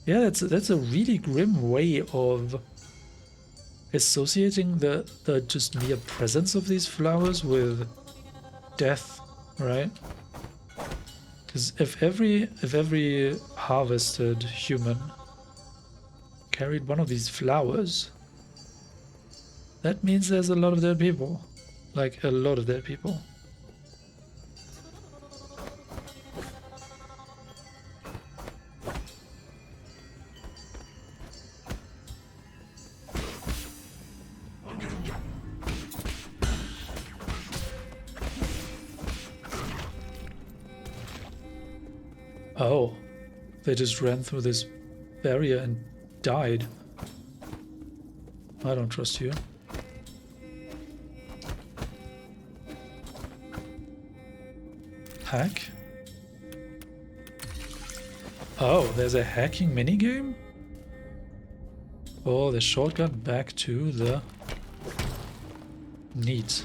Yeah, that's a really grim way of associating the just mere presence of these flowers with death, right? Because if every harvested human carried one of these flowers, that means there's a lot of dead people. Like, a lot of dead people. Oh, they just ran through this barrier and died. I don't trust you. Hack? Oh, there's a hacking minigame? Oh, the shortcut back to the... Neat.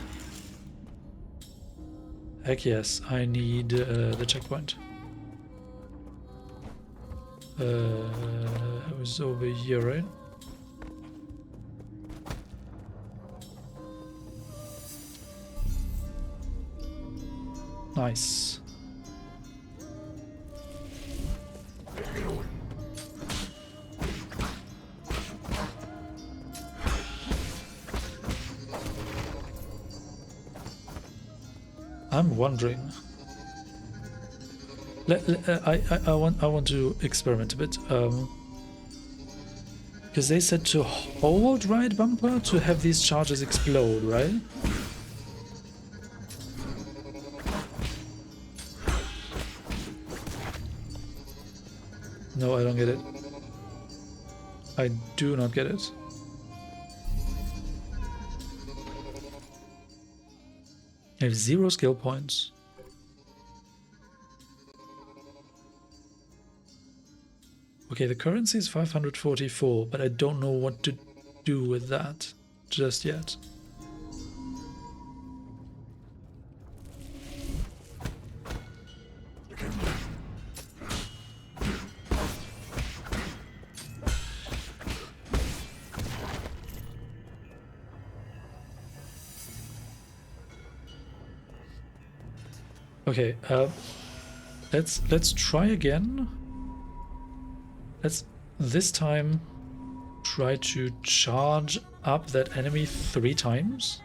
Heck yes, I need the checkpoint. It was over here, right? Nice. I'm wondering. I want to experiment a bit. Because they said to hold right bumper to have these charges explode, right? No, I don't get it. I do not get it. I have 0 skill points. Okay, the currency is 544, but I don't know what to do with that just yet. Okay, let's try again. Let's this time try to charge up that enemy 3 times.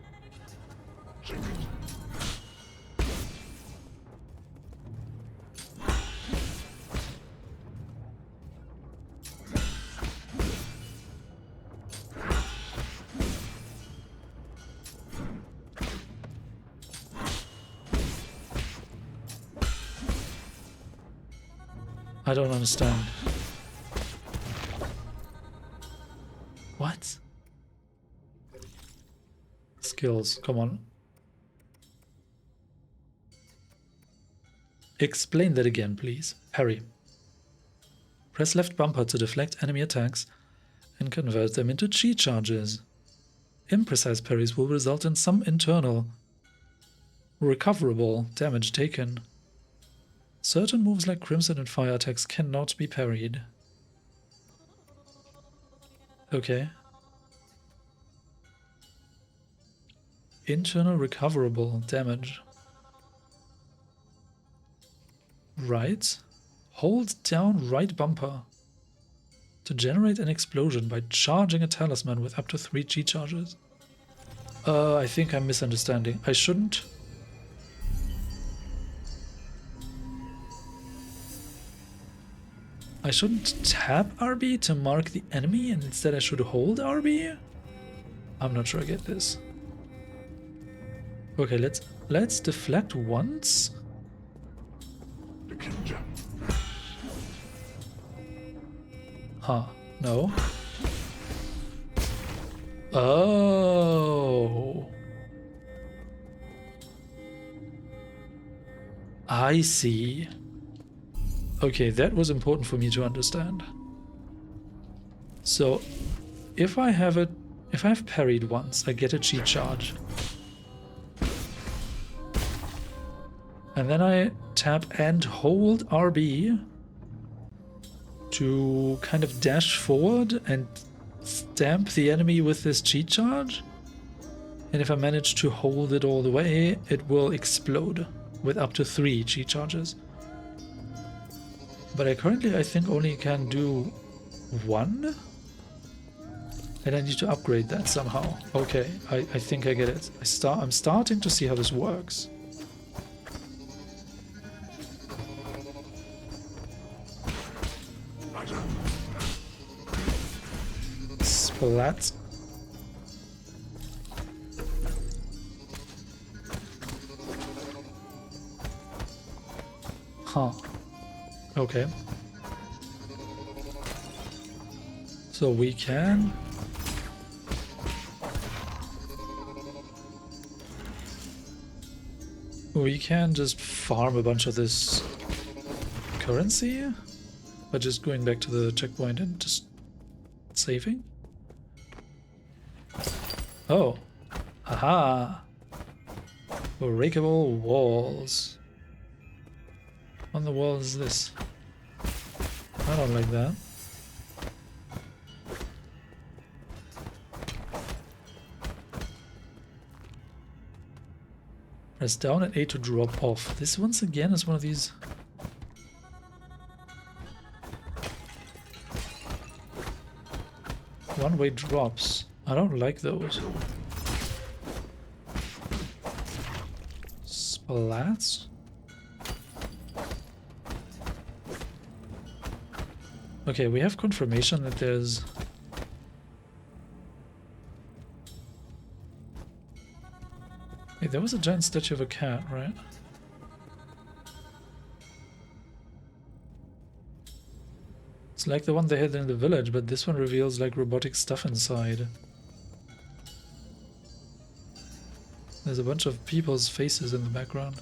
I don't understand. What? Skills, come on. Explain that again, please. Parry. Press left bumper to deflect enemy attacks and convert them into chi charges. Imprecise parries will result in some internal, recoverable damage taken. Certain moves like Crimson and Fire attacks cannot be parried. Okay. Internal recoverable damage. Right. Hold down right bumper to generate an explosion by charging a talisman with up to 3 chi charges. I think I'm misunderstanding. I shouldn't tap RB to mark the enemy, and instead I should hold RB? I'm not sure I get this. Okay, let's deflect once. Huh, no. Oh. I see. Okay, that was important for me to understand. So, if I've parried once, I get a chi charge. And then I tap and hold RB to kind of dash forward and stamp the enemy with this chi charge. And if I manage to hold it all the way, it will explode with up to 3 chi charges. But I think only can do 1? And I need to upgrade that somehow. Okay, I think I get it. I'm starting to see how this works. Splat. Huh. Okay. So we can just farm a bunch of this currency by just going back to the checkpoint and just saving. Oh. Aha. Breakable walls. On the wall is this. I don't like that. Press down and A to drop off. This once again is one of these. One-way drops. I don't like those. Splats? Okay, we have confirmation that there's... Wait, there was a giant statue of a cat, right? It's like the one they had in the village, but this one reveals like robotic stuff inside. There's a bunch of people's faces in the background.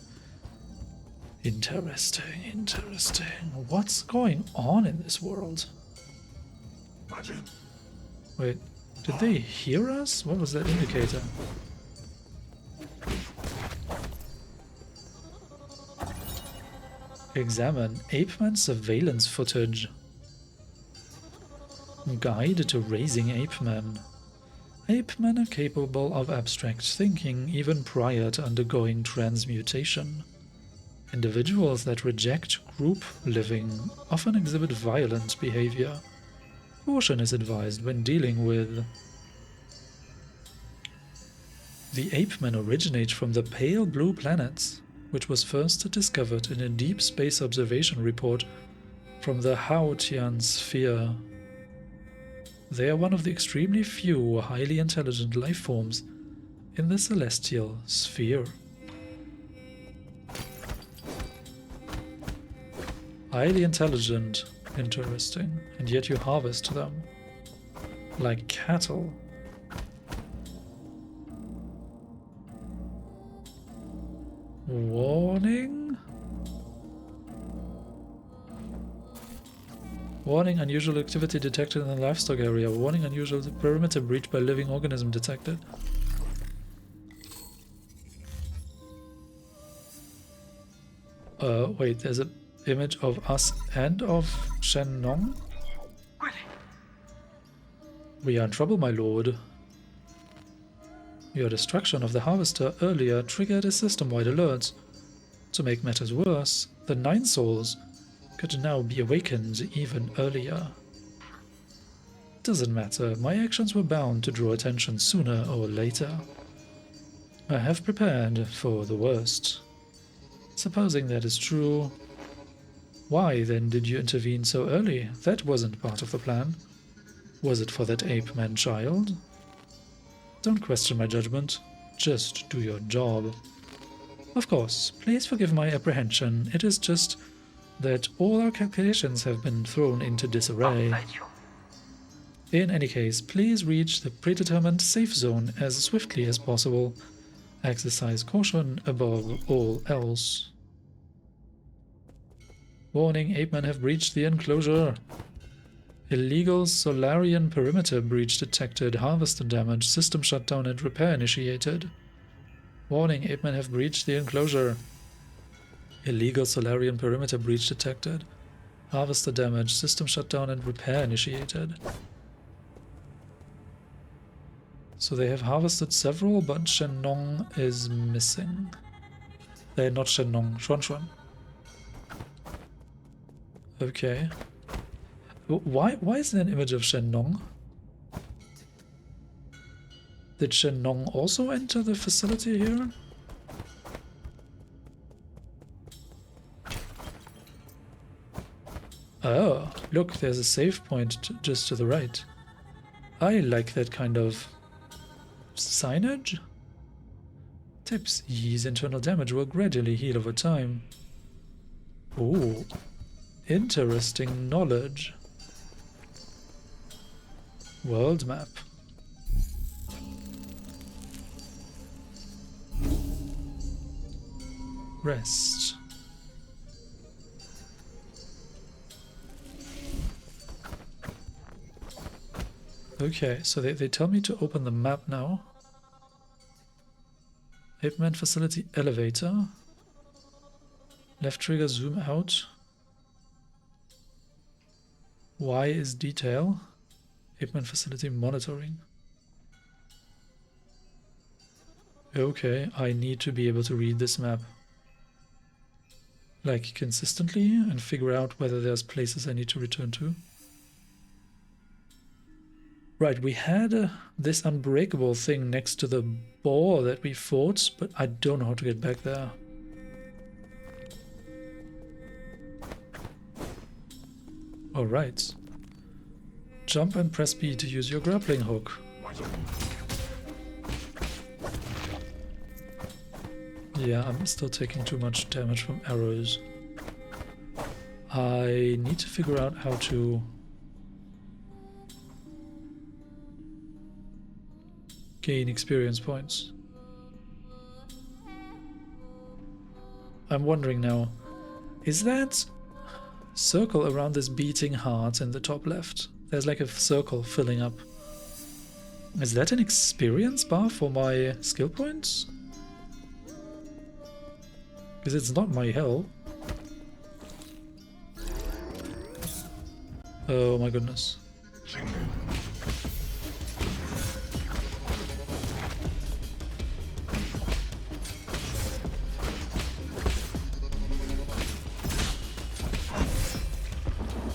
Interesting, interesting. What's going on in this world? Wait, did they hear us? What was that indicator? Examine Apeman surveillance footage. Guide to raising Apemen. Apemen are capable of abstract thinking even prior to undergoing transmutation. Individuals that reject group living often exhibit violent behavior. Caution is advised when dealing with. The ape-men originate from the pale blue planets, which was first discovered in a deep space observation report from the Haotian sphere. They are one of the extremely few highly intelligent life forms in the celestial sphere. Highly intelligent, interesting, and yet you harvest them like cattle. Warning? Warning, unusual activity detected in the livestock area. Warning, unusual perimeter breach by living organism detected. Wait, there's an image of us and of Shen Nong? We are in trouble, my lord. Your destruction of the harvester earlier triggered a system-wide alert. To make matters worse, the 9 souls could now be awakened even earlier. Doesn't matter, my actions were bound to draw attention sooner or later. I have prepared for the worst. Supposing that is true, why then did you intervene so early? That wasn't part of the plan. Was it for that ape-man child? Don't question my judgment, just do your job. Of course, please forgive my apprehension, it is just that all our calculations have been thrown into disarray. In any case, please reach the predetermined safe zone as swiftly as possible. Exercise caution above all else. Warning, ape-men have breached the enclosure. Illegal Solarian perimeter breach detected. Harvester damage. System shutdown and repair initiated. Warning, ape-men have breached the enclosure. Illegal Solarian perimeter breach detected. Harvester damage. System shutdown and repair initiated. So they have harvested several, but Shen Nong is missing. Not Shen Nong, Xuan Xuan. Okay. Why is there an image of Shen Nong? Did Shen Nong also enter the facility here? Oh, look, there's a save point just to the right. I like that kind of signage. Tips ease internal damage will gradually heal over time. Ooh, interesting knowledge. World map. Rest. Okay, so they tell me to open the map now. Ape-man facility elevator. Left trigger zoom out. Y is detail. Ape-man facility monitoring. Okay, I need to be able to read this map. Like consistently and figure out whether there's places I need to return to. Right, we had this unbreakable thing next to the boar that we fought, but I don't know how to get back there. Alright. Jump and press B to use your grappling hook. Yeah, I'm still taking too much damage from arrows. I need to figure out how to gain experience points. I'm wondering now, is that circle around this beating heart in the top left? There's like a circle filling up. Is that an experience bar for my skill points? Because it's not my hell. Oh my goodness.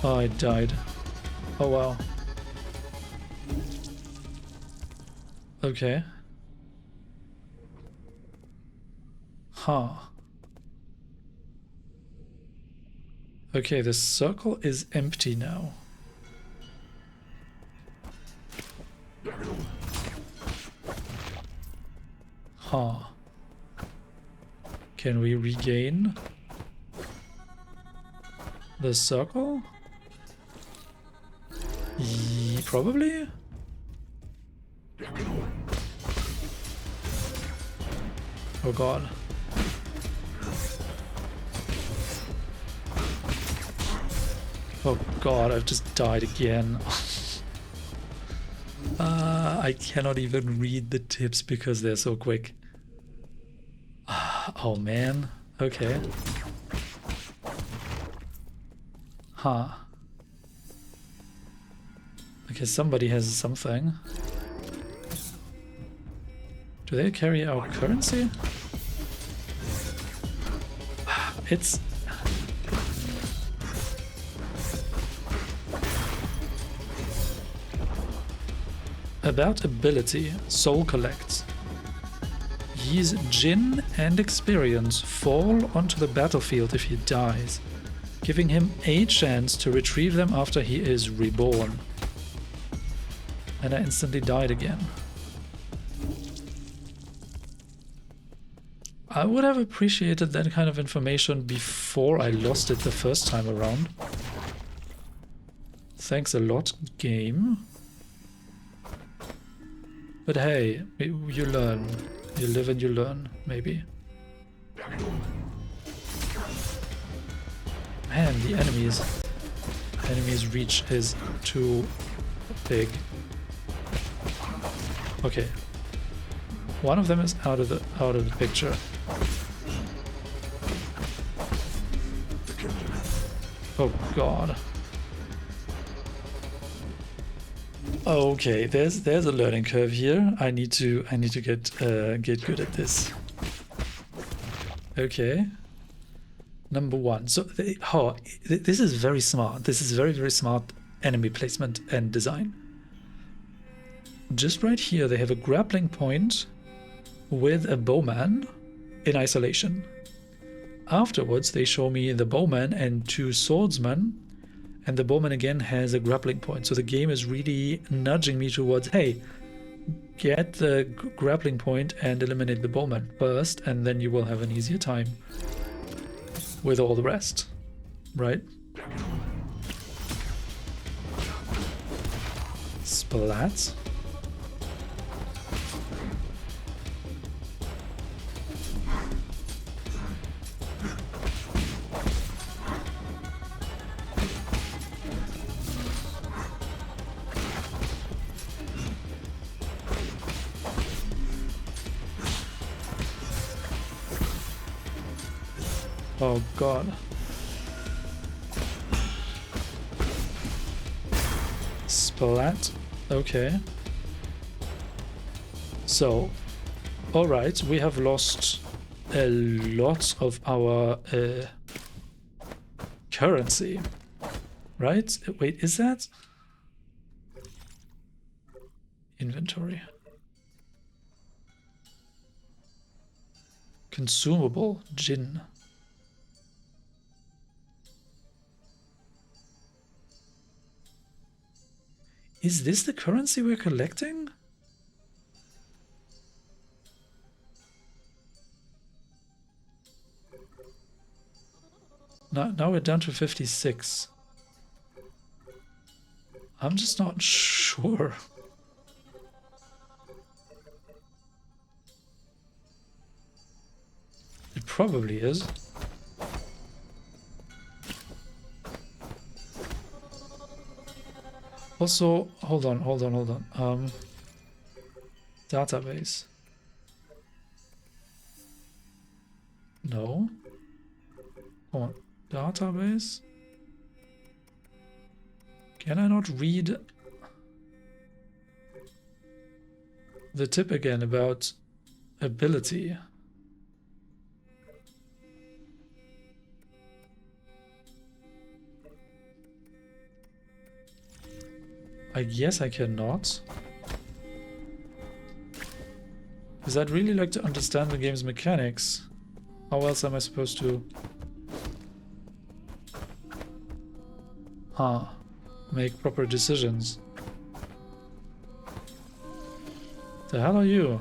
Oh, I died. Oh, wow. Okay. Huh. Okay, the circle is empty now. Huh. Can we regain the circle? Probably? Oh god. Oh god, I've just died again. I cannot even read the tips because they're so quick. Oh man. Okay. Huh. Okay, somebody has something. Do they carry our currency? It's... About ability, Soul collects. His Jinn and experience fall onto the battlefield if he dies, giving him a chance to retrieve them after he is reborn. And I instantly died again. I would have appreciated that kind of information before I lost it the first time around. Thanks a lot, game. But hey, you learn. You live and you learn, maybe. Man, the enemy's reach is too big. Okay. One of them is out of the picture. Oh god. Okay, there's a learning curve here. I need to get good at this. Okay. Number one. So this is very smart. This is very smart enemy placement and design. Just right here, they have a grappling point with a bowman in isolation. Afterwards, they show me the bowman and two swordsmen. And the bowman again has a grappling point. So the game is really nudging me towards, hey, get the grappling point and eliminate the bowman first, and then you will have an easier time with all the rest, right? Splat. Oh god. Splat. Okay. So, alright, we have lost a lot of our currency. Right? Wait, is that? Inventory. Consumable. Jinn. Is this the currency we're collecting? Now we're down to 56. I'm just not sure. It probably is. Also, hold on. Database. No. Come on. Database. Can I not read the tip again about ability? I guess I cannot. Because I'd really like to understand the game's mechanics. How else am I supposed to... make proper decisions? The hell are you?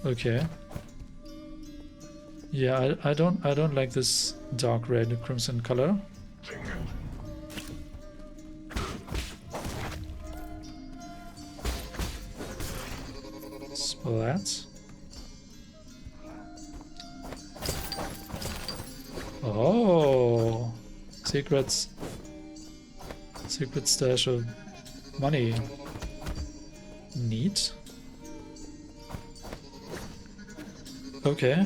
Okay. Yeah, I don't like this dark red crimson color. Splat. Oh, secrets. Secret stash of money. Neat. Okay.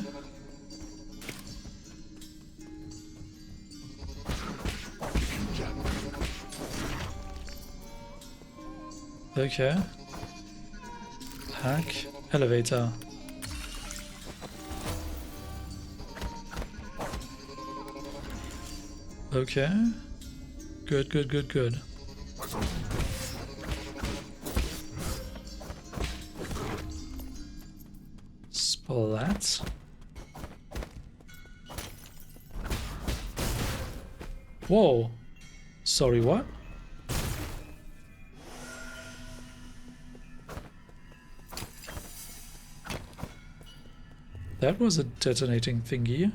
Okay. Hack. Elevator. Okay. Good, good, good, good. Splat. Whoa. Sorry, what? That was a detonating thingy.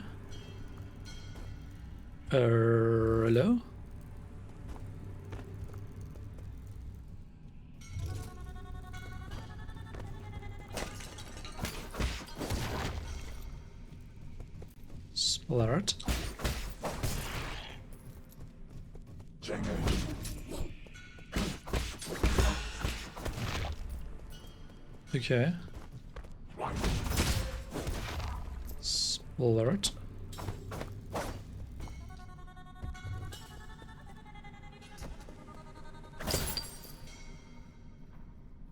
Hello? Splurt. Okay. Splurt.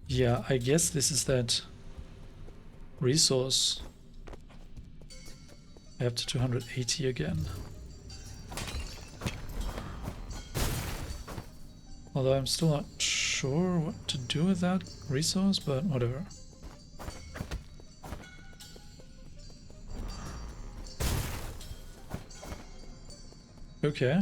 Yeah, I guess this is that resource. I have to 280 again. Although I'm still not sure what to do with that resource, but whatever. Okay.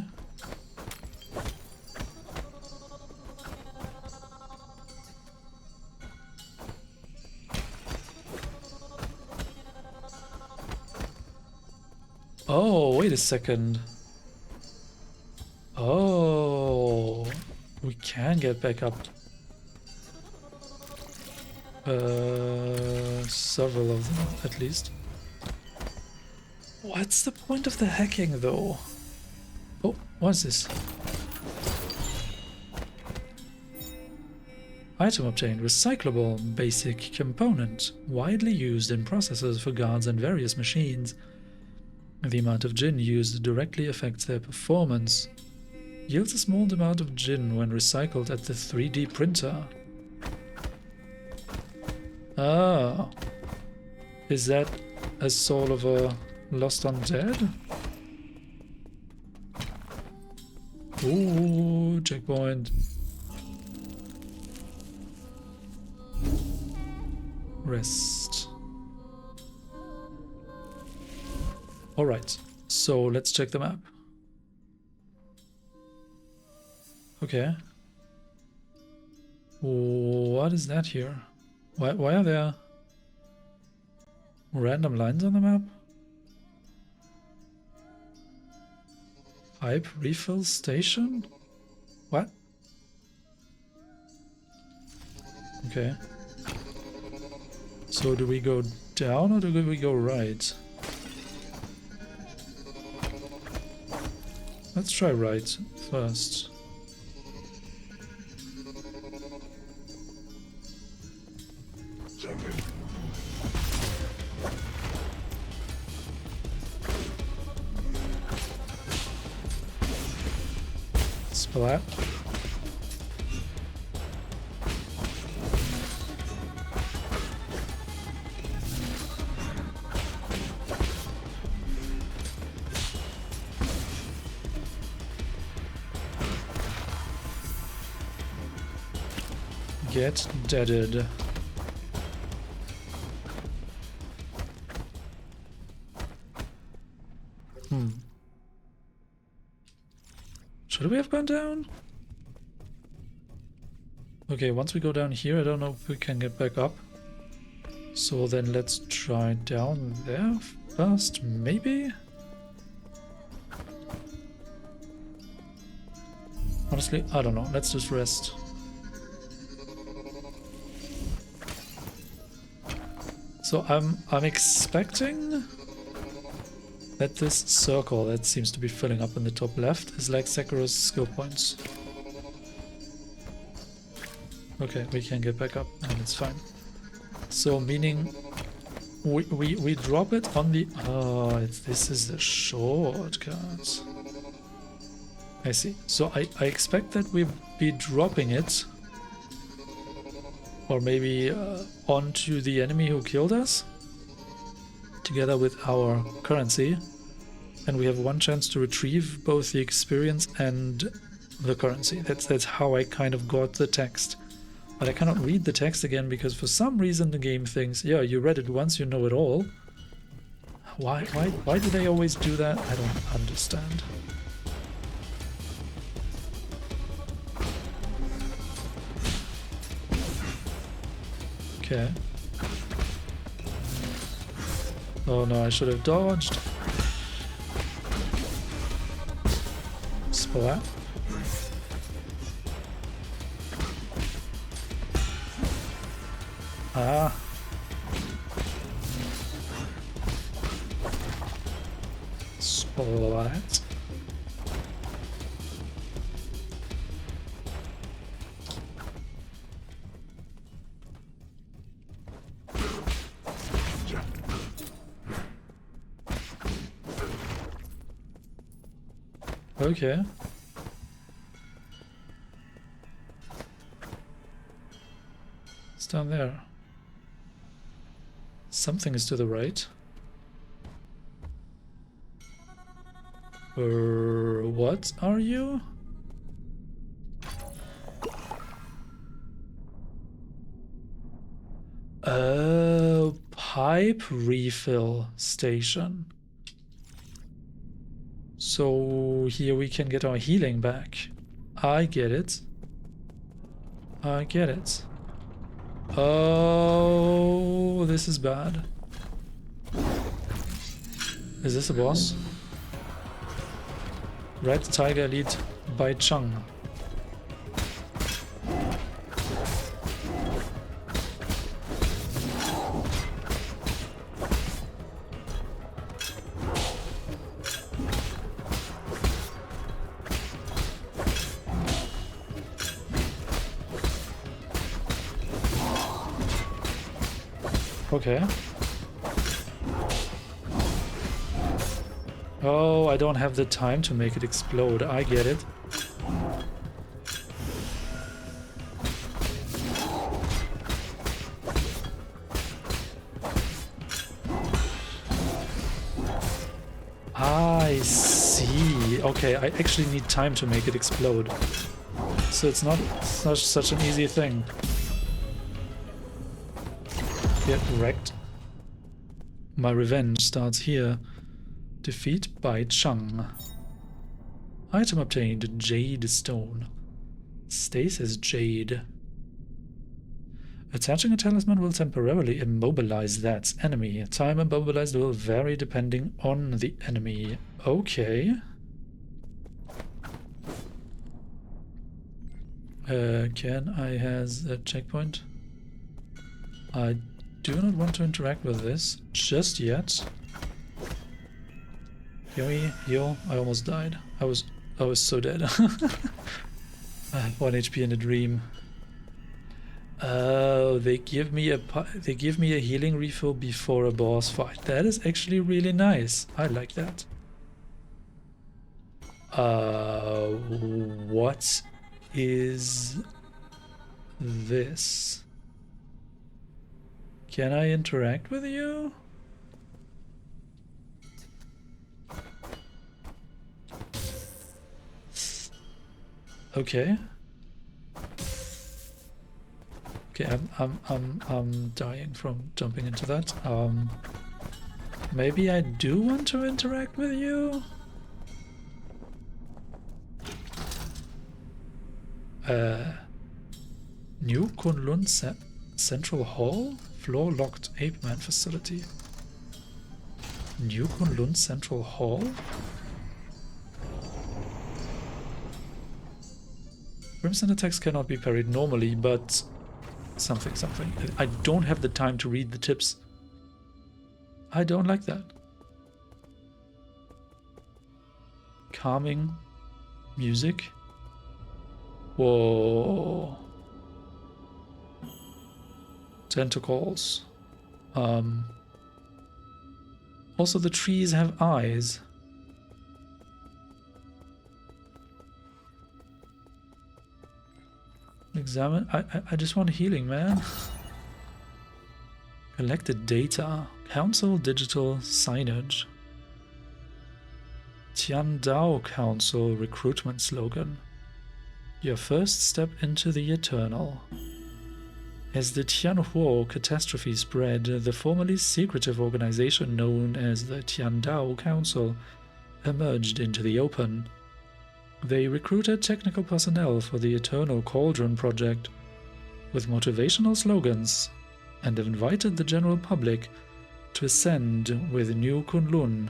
Oh, wait a second. Oh, we can get back up. Several of them, at least. What's the point of the hacking, though? Oh, what's this? Item obtained. Recyclable basic component. Widely used in processors for guards and various machines. The amount of Jinn used directly affects their performance. Yields a small amount of Jinn when recycled at the 3D printer. Ah. Is that a soul of a lost undead? Ooh, checkpoint. Rest. Alright, so let's check the map. Okay. What is that here? Why are there random lines on the map? Pipe refill station? What? Okay. So do we go down or do we go right? Let's try right first. Splat. Get deaded. Should we have gone down? Okay, once we go down here, I don't know if we can get back up. So then let's try down there first, maybe? Honestly, I don't know. Let's just rest. So I'm expecting that this circle that seems to be filling up in the top left is like Sekiro's skill points. Okay, we can get back up and it's fine. So meaning we drop it on the... Oh, this is the shortcut. I see. So I expect that we'll be dropping it, or maybe onto the enemy who killed us, together with our currency, and we have one chance to retrieve both the experience and the currency. That's how I kind of got the text. But I cannot read the text again because for some reason the game thinks, yeah, you read it once, you know it all. Why do they always do that? I don't understand. Okay. Oh no, I should have dodged. Splat. Ah. Splat. Okay. It's down there. Something is to the right. What are you? A pipe refill station. So here we can get our healing back. I get it. I get it. Oh, this is bad. Is this a boss? Red Tiger Elite by Chung. Okay. Oh, I don't have the time to make it explode. I get it. I see. Okay, I actually need time to make it explode. So it's not such an easy thing. Get wrecked. My revenge starts here. Defeat by Chung. Item obtained, Jade Stone. Stasis Jade. Attaching a talisman will temporarily immobilize that enemy. Time immobilized will vary depending on the enemy. Okay. Can I has a checkpoint? I do not want to interact with this just yet. Yo, I almost died. I was so dead. 1 HP in a dream. Oh, they give me a healing refill before a boss fight. That is actually really nice. I like that. What is this? Can I interact with you? Okay. Okay, I'm dying from jumping into that. Maybe I do want to interact with you? New Kunlun Central Hall? Floor-locked Ape-Man facility. New Kunlun Central Hall? Crimson attacks cannot be parried normally, but something. I don't have the time to read the tips. I don't like that. Calming music. Whoa. Tentacles. Also, the trees have eyes. Examine. I just want healing, man. Collected data. Council digital signage. Tiandao Council recruitment slogan. Your first step into the eternal. As the Tianhuo catastrophe spread, the formerly secretive organization known as the Tiandao Council emerged into the open. They recruited technical personnel for the Eternal Cauldron project with motivational slogans and invited the general public to ascend with New Kunlun,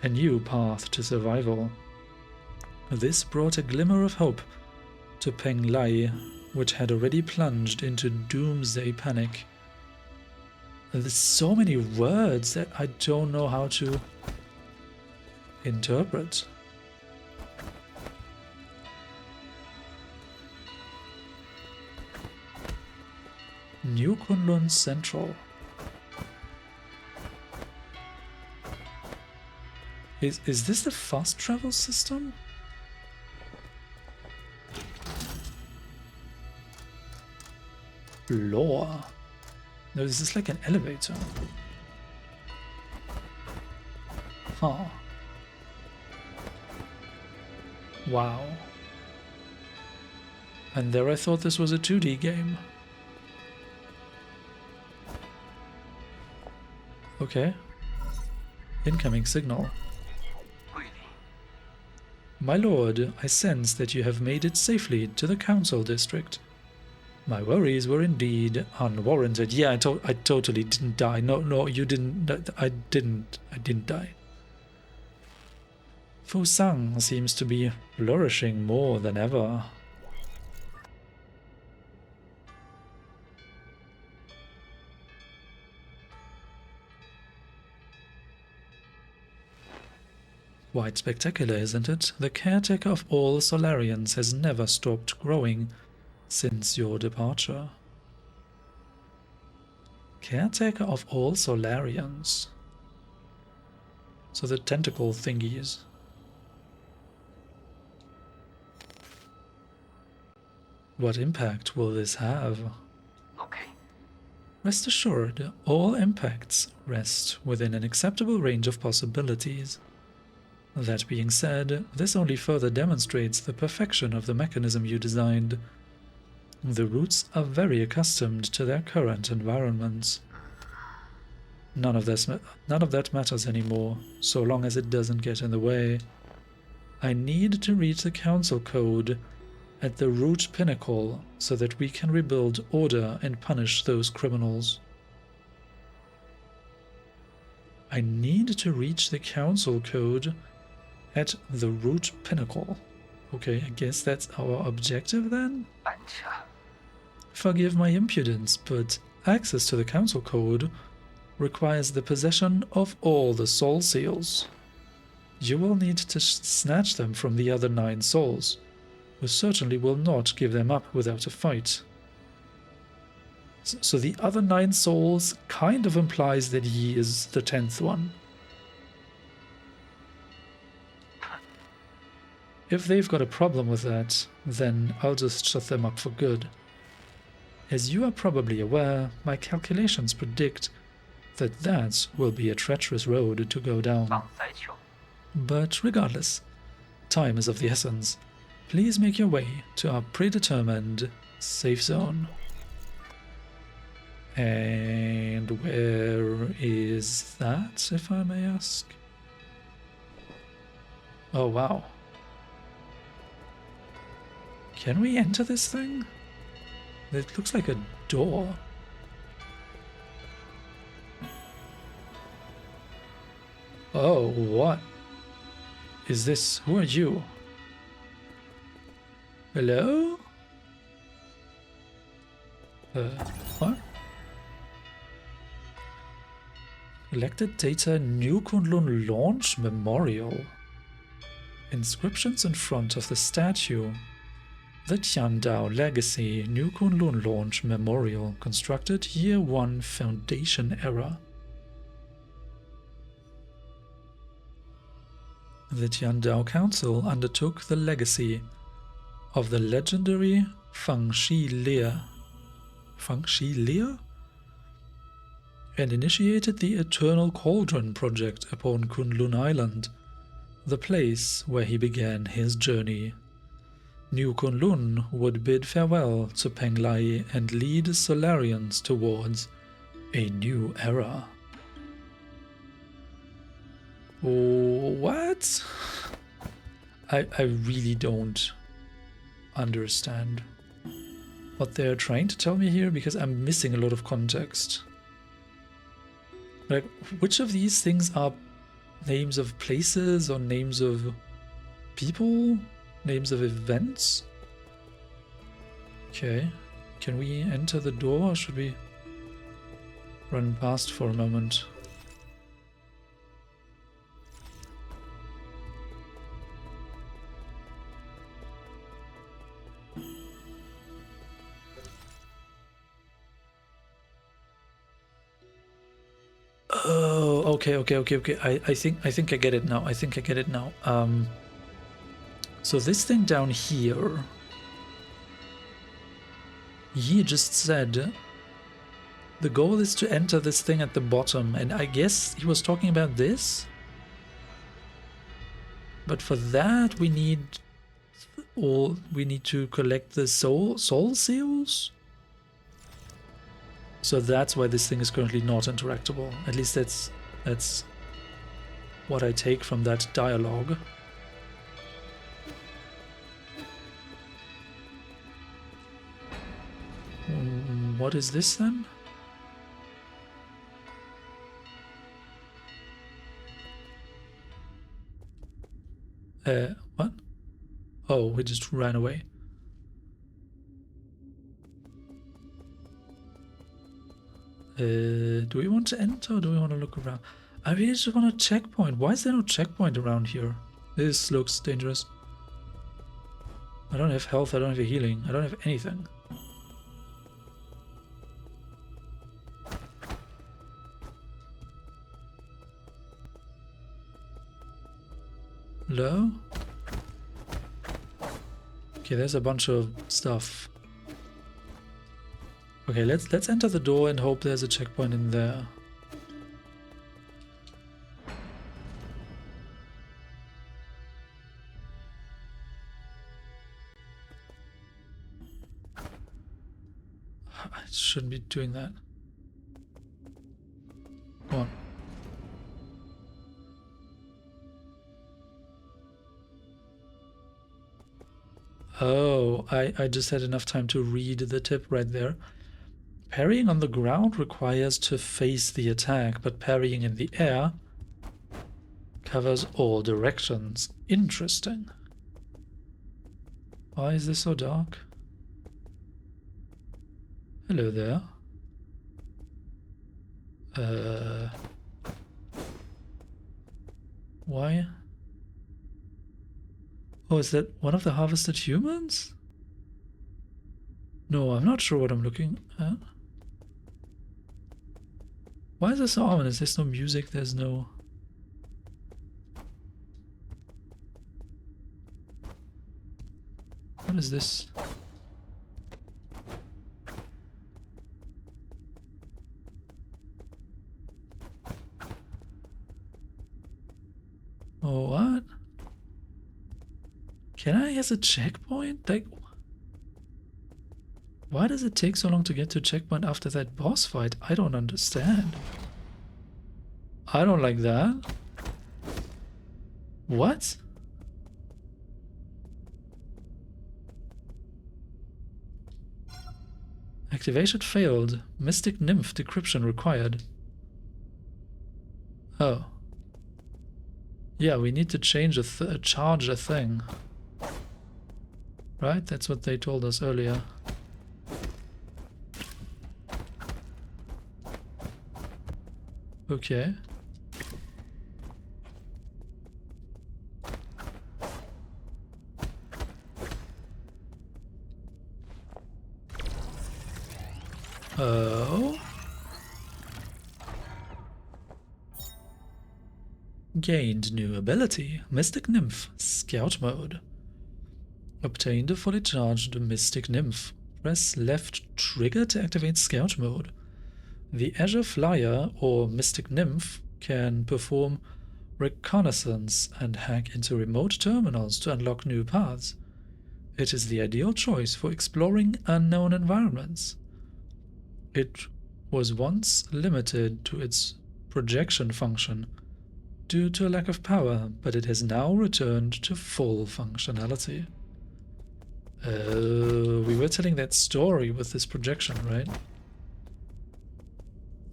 a new path to survival. This brought a glimmer of hope to Peng Lai, which had already plunged into doomsday panic. There's so many words that I don't know how to interpret. New Kunlun Central. Is this the fast travel system? Lore. No, this is like an elevator. Huh. Wow. And there I thought this was a 2D game. Okay. Incoming signal. My lord, I sense that you have made it safely to the council district. My worries were indeed unwarranted. Yeah, I totally didn't die. No, you didn't. I didn't die. Fusang seems to be flourishing more than ever. Quite spectacular, isn't it? The caretaker of all Solarians has never stopped growing since your departure. Caretaker of all Solarians. So the tentacle thingies. What impact will this have? Okay. Rest assured, all impacts rest within an acceptable range of possibilities. That being said, this only further demonstrates the perfection of the mechanism you designed. The roots are very accustomed to their current environments. None of that matters anymore, so long as it doesn't get in the way. I need to reach the council code at the root pinnacle so that we can rebuild order and punish those criminals. I need to reach the council code at the root pinnacle. Okay, I guess that's our objective then? Forgive my impudence, but access to the council code requires the possession of all the soul seals. You will need to snatch them from the other 9 souls, who certainly will not give them up without a fight. So the other 9 souls kind of implies that he is the 10th one. If they've got a problem with that, then I'll just shut them up for good. As you are probably aware, my calculations predict that will be a treacherous road to go down. But regardless, time is of the essence. Please make your way to our predetermined safe zone. And where is that, if I may ask? Oh, wow. Can we enter this thing? It looks like a door. Oh, what is this? Who are you? Hello? What? Collected data New Kunlun launch memorial. Inscriptions in front of the statue. The Tiandao Legacy New Kunlun launch memorial, constructed year 1 Foundation era. The Tiandao Council undertook the legacy of the legendary Fangxi Lear and initiated the Eternal Cauldron project upon Kunlun Island, the place where he began his journey. New Kunlun would bid farewell to Penglai and lead Solarians towards a new era. What? I really don't understand what they're trying to tell me here, because I'm missing a lot of context. Like, which of these things are names of places or names of people? Names of events? Okay. Can we enter the door, or should we run past for a moment? Oh, okay. I think I get it now. So this thing down here, he just said the goal is to enter this thing at the bottom, and I guess he was talking about this. But for that we need to collect the soul seals. So that's why this thing is currently not interactable. At least that's what I take from that dialogue. What is this then? What? Oh, we just ran away. Do we want to enter or do we want to look around? I really just want a checkpoint. Why is there no checkpoint around here? This looks dangerous. I don't have health, I don't have a healing, I don't have anything. Hello? Okay, there's a bunch of stuff. Okay, let's enter the door and hope there's a checkpoint in there. I shouldn't be doing that. Come on. Oh, I just had enough time to read the tip right there. Parrying on the ground requires to face the attack, but parrying in the air covers all directions. Interesting. Why is this so dark? Hello there. Why? Oh, is that one of the harvested humans? No, I'm not sure what I'm looking at. Why is this so ominous? There's no music, there's no... What is this? Oh, what? Can I as a checkpoint? Like... Why does it take so long to get to checkpoint after that boss fight? I don't understand. I don't like that. What? Activation failed. Mystic Nymph decryption required. Oh. Yeah, we need to change charge a thing. Right? That's what they told us earlier. Okay. Oh. Gained new ability, Mystic Nymph, Scout Mode. Obtained a fully charged Mystic Nymph. Press left trigger to activate Scout Mode. The Azure Flyer, or Mystic Nymph, can perform reconnaissance and hack into remote terminals to unlock new paths. It is the ideal choice for exploring unknown environments. It was once limited to its projection function due to a lack of power, but it has now returned to full functionality. We were telling that story with this projection, right?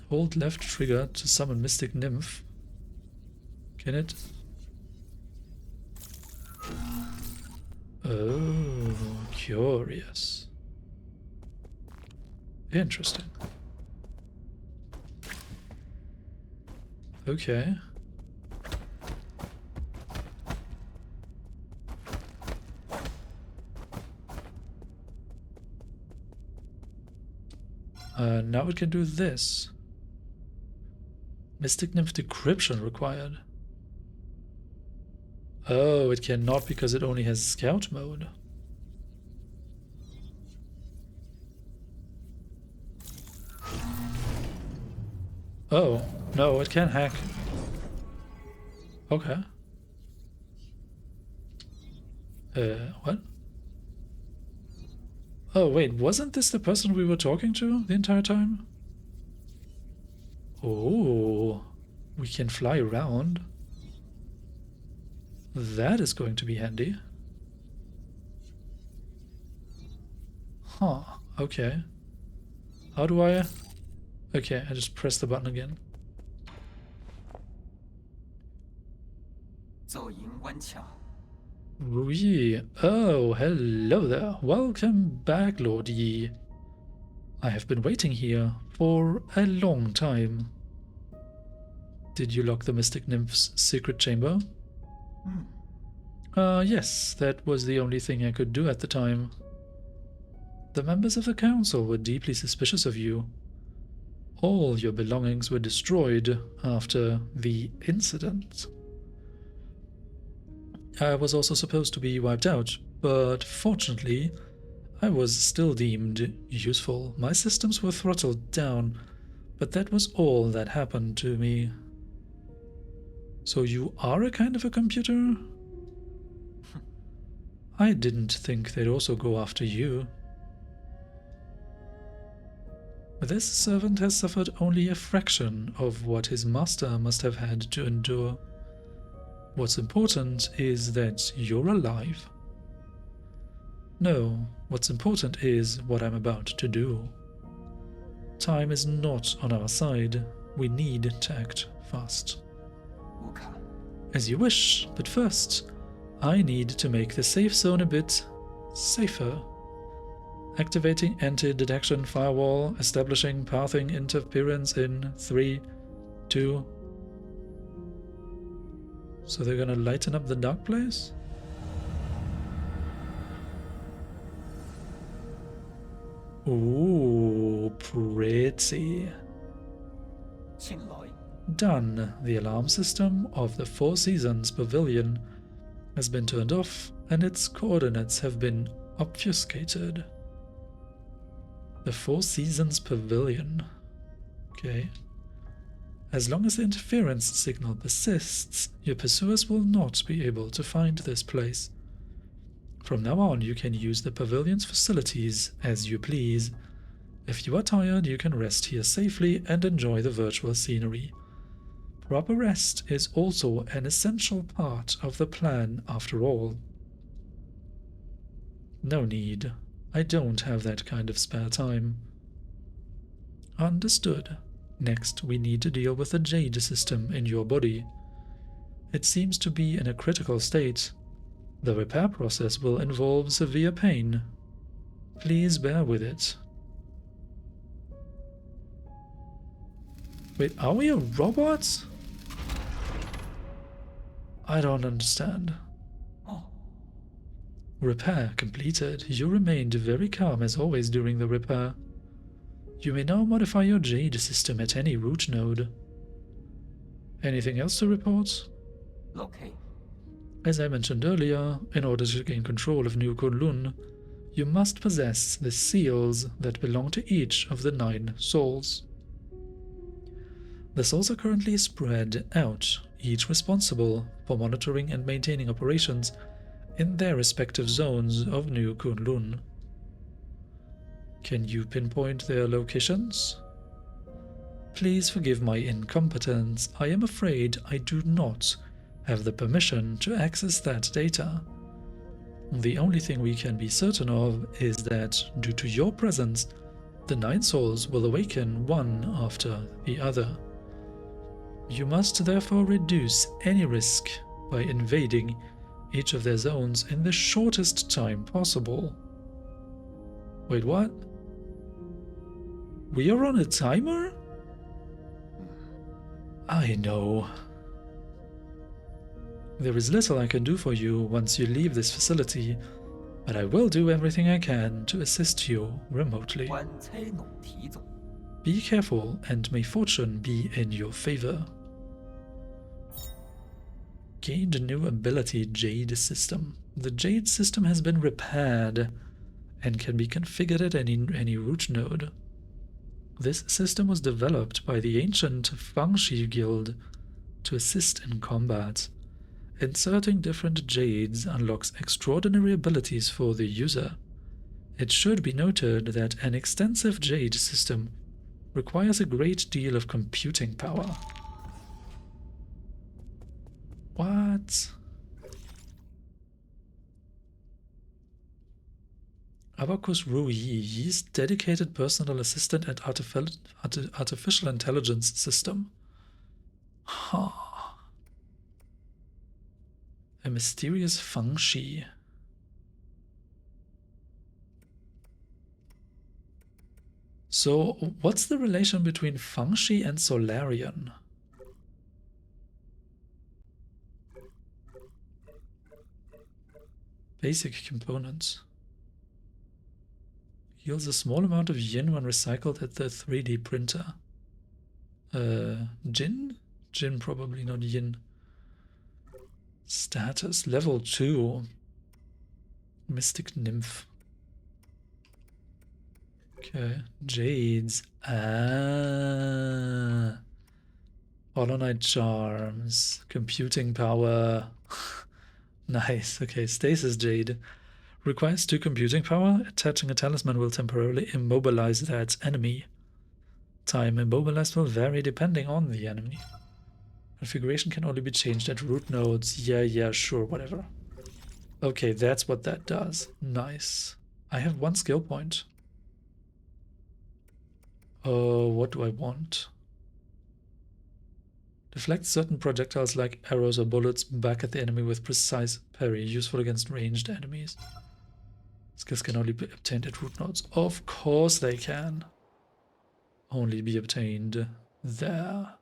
Hold left trigger to summon Mystic Nymph. Can it? Oh, curious. Interesting. Okay. Now it can do this. Mystic Nymph decryption required. Oh, it cannot because it only has Scout mode. Oh, no, it can hack. Okay. What? Oh, wait, wasn't this the person we were talking to the entire time? Oh, we can fly around. That is going to be handy. Huh, okay. How do I... Okay, I just press the button again. Yi. Oh, hello there. Welcome back, Lord Yi. I have been waiting here for a long time. Did you lock the Mystic Nymph's secret chamber? Yes, that was the only thing I could do at the time. The members of the council were deeply suspicious of you. All your belongings were destroyed after the incident. I was also supposed to be wiped out, but fortunately, I was still deemed useful. My systems were throttled down, but that was all that happened to me. So you are a kind of a computer? I didn't think they'd also go after you. This servant has suffered only a fraction of what his master must have had to endure. What's important is that you're alive. No, what's important is what I'm about to do. Time is not on our side. We need to act fast. As you wish, but first, I need to make the safe zone a bit safer. Activating anti-detection firewall, establishing pathing interference in 3, 2. So they're gonna lighten up the dark place? Ooh, pretty. Done. The alarm system of the Four Seasons Pavilion has been turned off and its coordinates have been obfuscated. The Four Seasons Pavilion. Okay. As long as the interference signal persists, your pursuers will not be able to find this place. From now on, you can use the pavilion's facilities as you please. If you are tired, you can rest here safely and enjoy the virtual scenery. Proper rest is also an essential part of the plan, after all. No need. I don't have that kind of spare time. Understood. Next, we need to deal with the Jade system in your body. It seems to be in a critical state. The repair process will involve severe pain. Please bear with it. Wait, are we a robot? I don't understand. Repair completed. You remained very calm as always during the repair. You may now modify your Jade system at any root node. Anything else to report? Okay. As I mentioned earlier, in order to gain control of New Kunlun, you must possess the seals that belong to each of the 9 souls. The souls are currently spread out, each responsible for monitoring and maintaining operations in their respective zones of New Kunlun. Can you pinpoint their locations? Please forgive my incompetence. I am afraid I do not have the permission to access that data. The only thing we can be certain of is that, due to your presence, the 9 souls will awaken one after the other. You must therefore reduce any risk by invading each of their zones in the shortest time possible. Wait, what? We are on a timer? I know. There is little I can do for you once you leave this facility, but I will do everything I can to assist you remotely. 官差弄提走。 Be careful, and may fortune be in your favor. Gained a new ability, Jade System. The Jade System has been repaired and can be configured at any root node. This system was developed by the ancient Fangshi Guild to assist in combat. Inserting different Jades unlocks extraordinary abilities for the user. It should be noted that an extensive Jade system requires a great deal of computing power. What? Abacus Rui, Yi's dedicated personal assistant and artificial intelligence system. Huh. A mysterious Fangshi. So, what's the relation between Fangshi and Solarian? Basic components. Yields a small amount of yin when recycled at the 3D printer. Jin? Jin, probably not yin. Status level 2. Mystic Nymph. Okay. Jades. Holonite charms. Computing power. Nice. Okay, Stasis Jade. Requires 2 computing power. Attaching a talisman will temporarily immobilize that enemy. Time immobilized will vary depending on the enemy. Configuration can only be changed at root nodes. Yeah, sure, whatever. Okay, that's what that does. Nice. I have 1 skill point. What do I want? Deflect certain projectiles like arrows or bullets back at the enemy with precise parry, useful against ranged enemies. Skills can only be obtained at root nodes. Of course they can. Only be obtained there.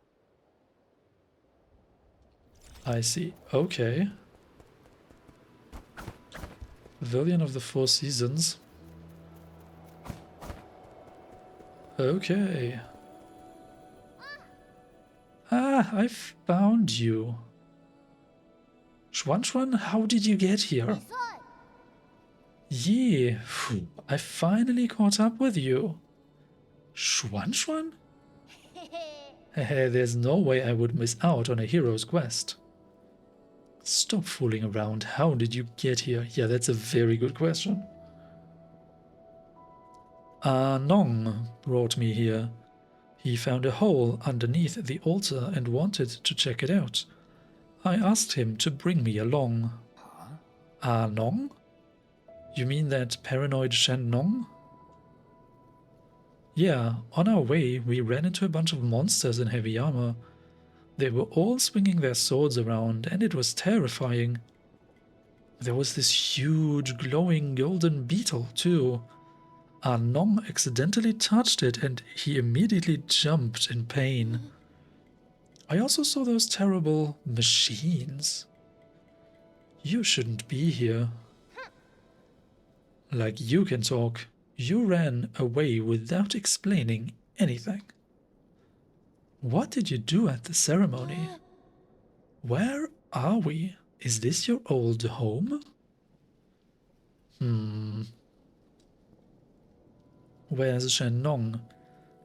I see. Okay. Pavilion of the Four Seasons. Okay. Ah, I found you. Xuan, how did you get here? Yi, I finally caught up with you. Xuan? There's no way I would miss out on a hero's quest. Stop fooling around. How did you get here? Yeah, that's a very good question. Nong brought me here. He found a hole underneath the altar and wanted to check it out. I asked him to bring me along. Nong? You mean that paranoid Shen Nong? Yeah, on our way we ran into a bunch of monsters in heavy armor. They were all swinging their swords around and it was terrifying. There was this huge glowing golden beetle too. Nong accidentally touched it and he immediately jumped in pain. I also saw those terrible machines. You shouldn't be here. Like you can talk. You ran away without explaining anything. What did you do at the ceremony? Where are we? Is this your old home? Where's Shen Nong?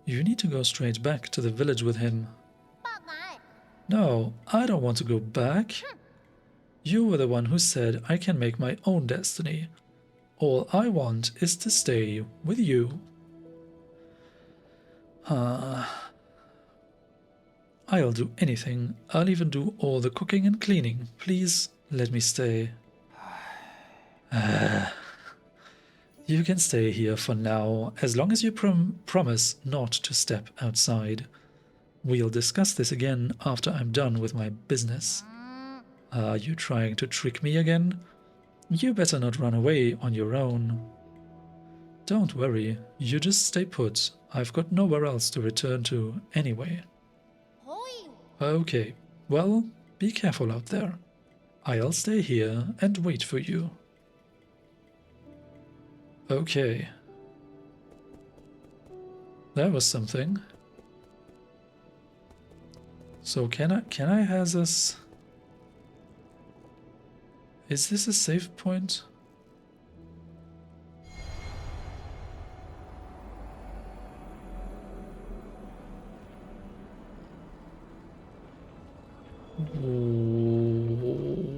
You need to go straight back to the village with him. No, I don't want to go back. You were the one who said I can make my own destiny. All I want is to stay with you. I'll do anything. I'll even do all the cooking and cleaning. Please let me stay. You can stay here for now, as long as you promise not to step outside. We'll discuss this again after I'm done with my business. Are you trying to trick me again? You better not run away on your own. Don't worry, you just stay put. I've got nowhere else to return to anyway. Okay, well, be careful out there. I'll stay here and wait for you. Okay. That was something. So can I have this? Is this a save point?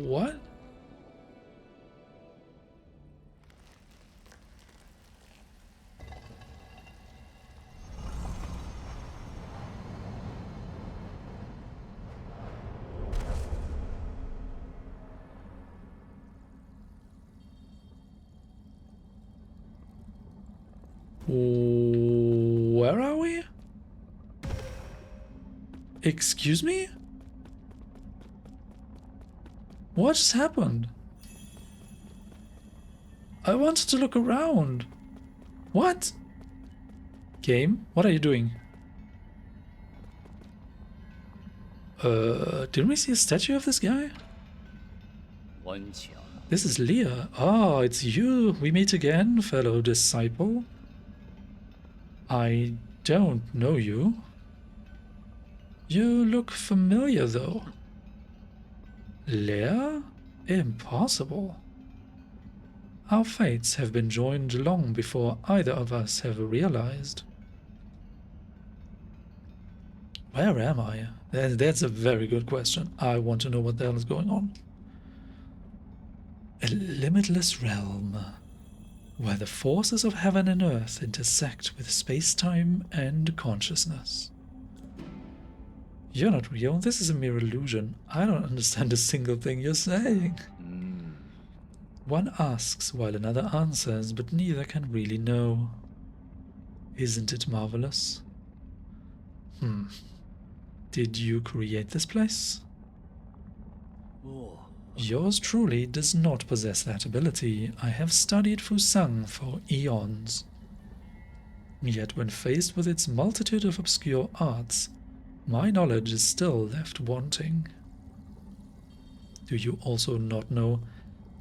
What? Where are we? Excuse me? What just happened? I wanted to look around. What? Game? What are you doing? Didn't we see a statue of this guy? This is Leah. Ah, it's you. We meet again, fellow disciple. I don't know you. You look familiar, though. Leah? Impossible. Our fates have been joined long before either of us have realized. Where am I? That's a very good question. I want to know what the hell is going on. A limitless realm, where the forces of heaven and earth intersect with space-time and consciousness. You're not real. This is a mere illusion. I don't understand a single thing you're saying. One asks while another answers, but neither can really know. Isn't it marvelous? Did you create this place? Yours truly does not possess that ability. I have studied Fusang for eons. Yet when faced with its multitude of obscure arts, my knowledge is still left wanting. Do you also not know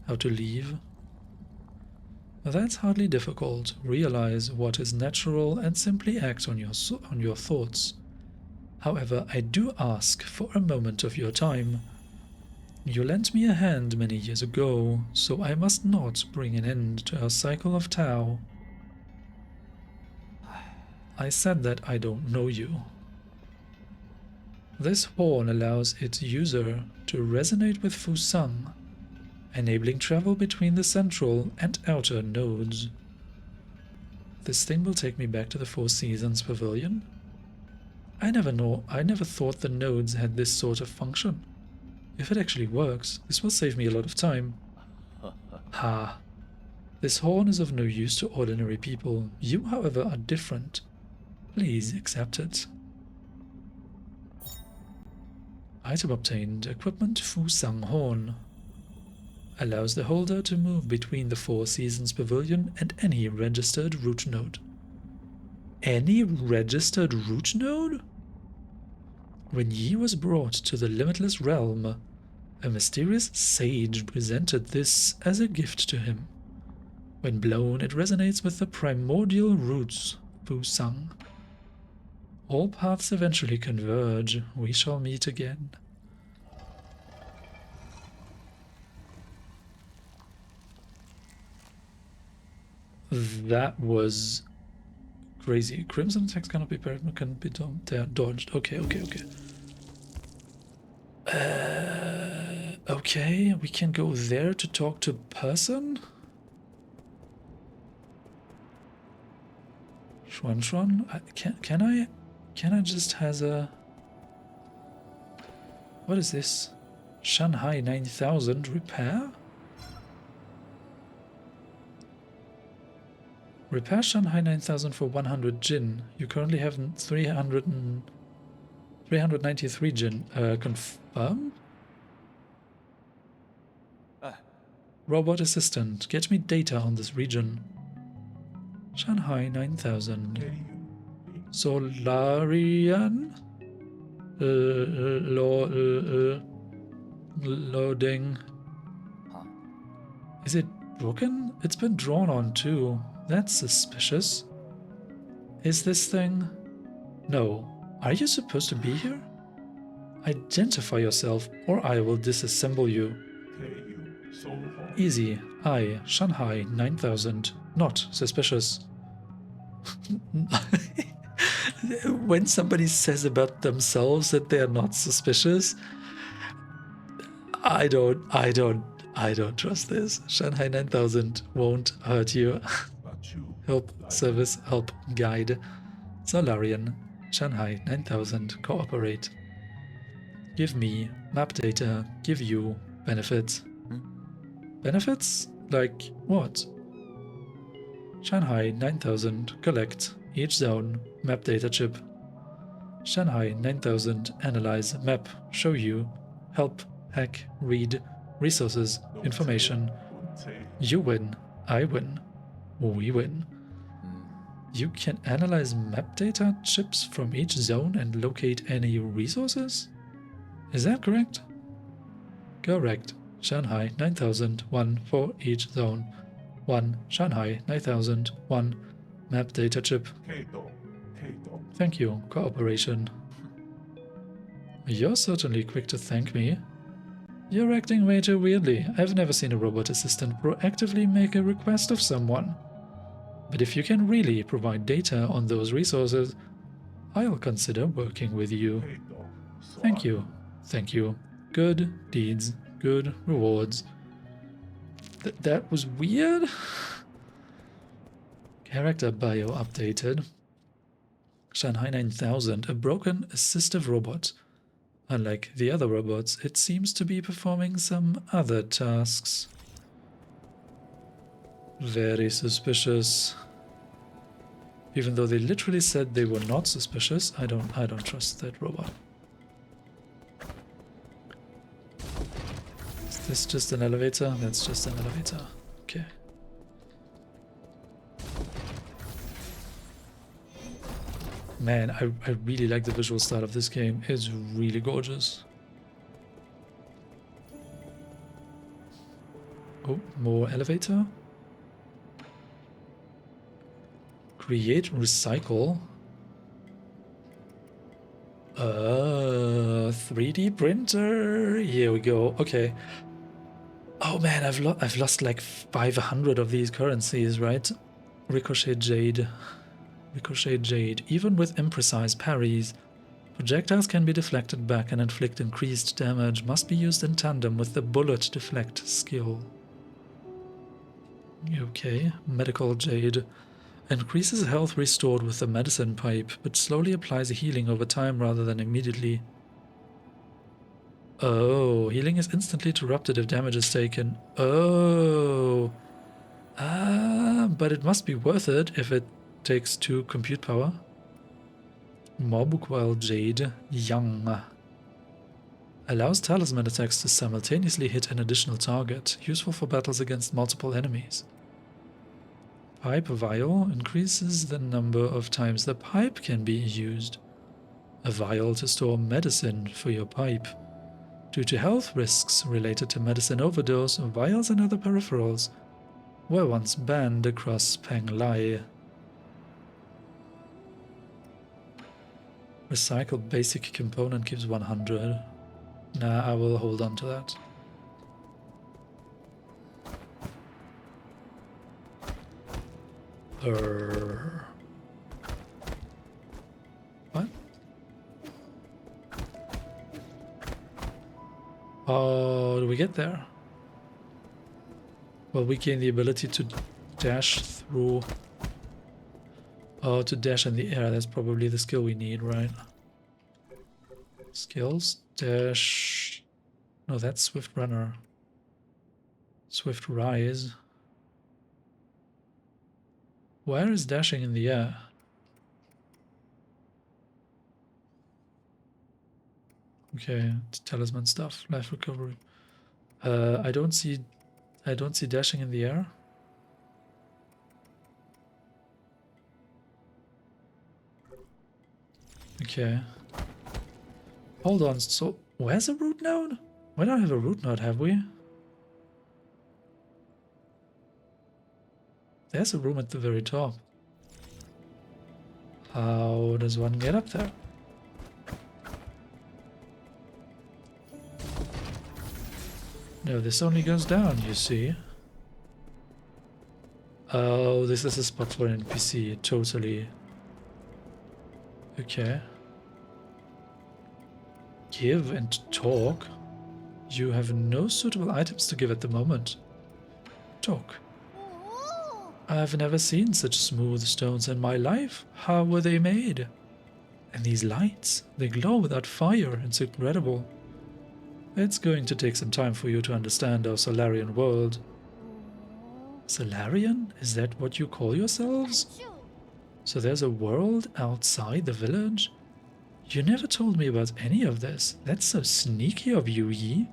how to leave? That's hardly difficult. Realize what is natural and simply act on your thoughts. However, I do ask for a moment of your time. You lent me a hand many years ago, so I must not bring an end to our cycle of Tao. I said that I don't know you. This horn allows its user to resonate with Fusang, enabling travel between the central and outer nodes. This thing will take me back to the Four Seasons Pavilion. I never thought the nodes had this sort of function. If it actually works, this will save me a lot of time. Ha. This horn is of no use to ordinary people. You, however, are different. Please accept it. Item obtained. Equipment Fusang Horn. Allows the holder to move between the Four Seasons Pavilion and any registered root node. Any registered root node? When Yi was brought to the Limitless Realm, a mysterious sage presented this as a gift to him. When blown, it resonates with the primordial roots, Fusang. All paths eventually converge. We shall meet again. That was crazy. Crimson attacks cannot be parried, can be dodged. Okay. Okay, we can go there to talk to person. Xuan. Can I just has a... What is this? Shanghai 9000 repair? Repair Shanghai 9000 for 100 Jin. You currently have 393 Jin. Confirm? Robot assistant, get me data on this region. Shanghai 9000. Solarian? Loading. Is it broken? It's been drawn on too. That's suspicious. Is this thing? No. Are you supposed to be here? Identify yourself or I will disassemble you. Easy. I, Shanghai 9000. Not suspicious. When somebody says about themselves that they are not suspicious, I don't trust this. Shanghai 9000 won't hurt you. Help service, help guide. Solarian, Shanghai 9000, cooperate. Give me map data, give you benefits. Benefits? Like what? Shanghai 9000, collect each zone, map data chip. Shanghai 9000, analyze map, show you, help, hack, read, resources, information. You win, I win, we win. You can analyze map data chips from each zone and locate any resources? Is that correct? Correct. Shanghai 9000, 1 for each zone. 1 Shanghai 9000, 1 map data chip. Thank you, cooperation. You're certainly quick to thank me. You're acting way too weirdly. I've never seen a robot assistant proactively make a request of someone. But if you can really provide data on those resources, I'll consider working with you. Thank you. Thank you. Good deeds, good rewards. That was weird. Character bio updated. Shanghai 9000, a broken assistive robot. Unlike the other robots, it seems to be performing some other tasks. Very suspicious. Even though they literally said they were not suspicious, I don't trust that robot. Is this just an elevator? That's just an elevator. Okay. Man, I really like the visual style of this game. It's really gorgeous. Oh, more elevator. Create, recycle. 3D printer. Here we go. Okay. Oh man, I've lost like 500 of these currencies, right? Ricochet Jade. Ricochet Jade. Even with imprecise parries, Projectiles can be deflected back and inflict increased damage. Must be used in tandem with the bullet deflect skill. Okay, Medical Jade. Increases health restored with the medicine pipe, but slowly applies healing over time rather than immediately. Oh, healing is instantly interrupted if damage is taken. Oh. But it must be worth it if it takes 2 compute power. Morbuquile Jade Young. Allows talisman attacks to simultaneously hit an additional target, useful for battles against multiple enemies. Pipe Vial increases the number of times the pipe can be used. A vial to store medicine for your pipe. Due to health risks related to medicine overdose, vials and other peripherals were once banned across Penglai. Recycled basic component gives 100. Nah, I will hold on to that. What? How do we get there? Well, we gain the ability to dash through... Oh, to dash in the air. That's probably the skill we need, right? Skills? Dash... No, that's Swift Runner. Swift Rise. Where is dashing in the air? Okay, it's talisman stuff. Life recovery. I don't see dashing in the air. Okay. Hold on, so where's a root node? We don't have a root node, have we? There's a room at the very top. How does one get up there? No, this only goes down, you see. Oh, this is a spot for an NPC, totally. Okay. Give and talk. You have no suitable items to give at the moment. Talk. I've never seen such smooth stones in my life. How were they made? And these lights, they glow without fire. It's incredible. It's going to take some time for you to understand our Solarian world. Solarian? Is that what you call yourselves? So there's a world outside the village? You never told me about any of this. That's so sneaky of you, Yi.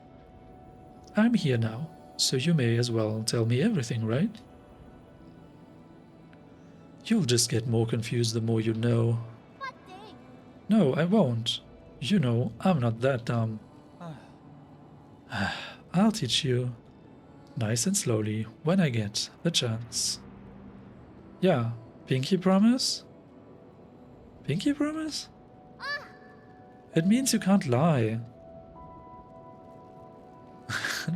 I'm here now, so you may as well tell me everything, right? You'll just get more confused the more you know. No, I won't. You know, I'm not that dumb. I'll teach you. Nice and slowly, when I get the chance. Yeah, pinky promise? Pinky promise? It means you can't lie.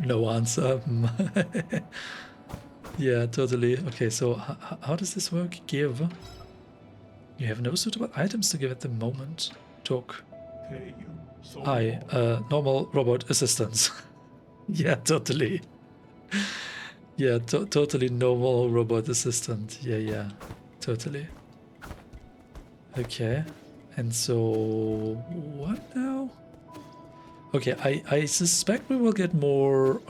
No answer. Yeah, totally. Okay, so how does this work? Give. You have no suitable items to give at the moment. Talk. Hi, normal robot assistance. Yeah, totally. Yeah, totally normal robot assistant. Yeah, totally. Okay, and so what now? Okay, I suspect we will get more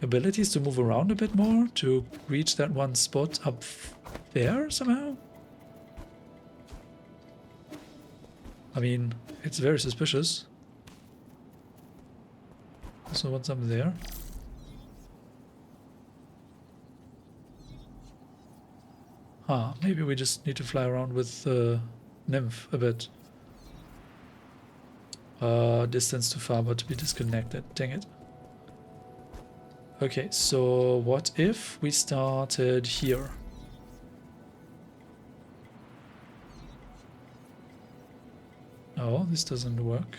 abilities to move around a bit more to reach that one spot up there somehow. I mean, it's very suspicious. So what's up there? Maybe we just need to fly around with Nymph a bit. Distance too far, but to be disconnected. Dang it. Okay, so what if we started here? No, this doesn't work.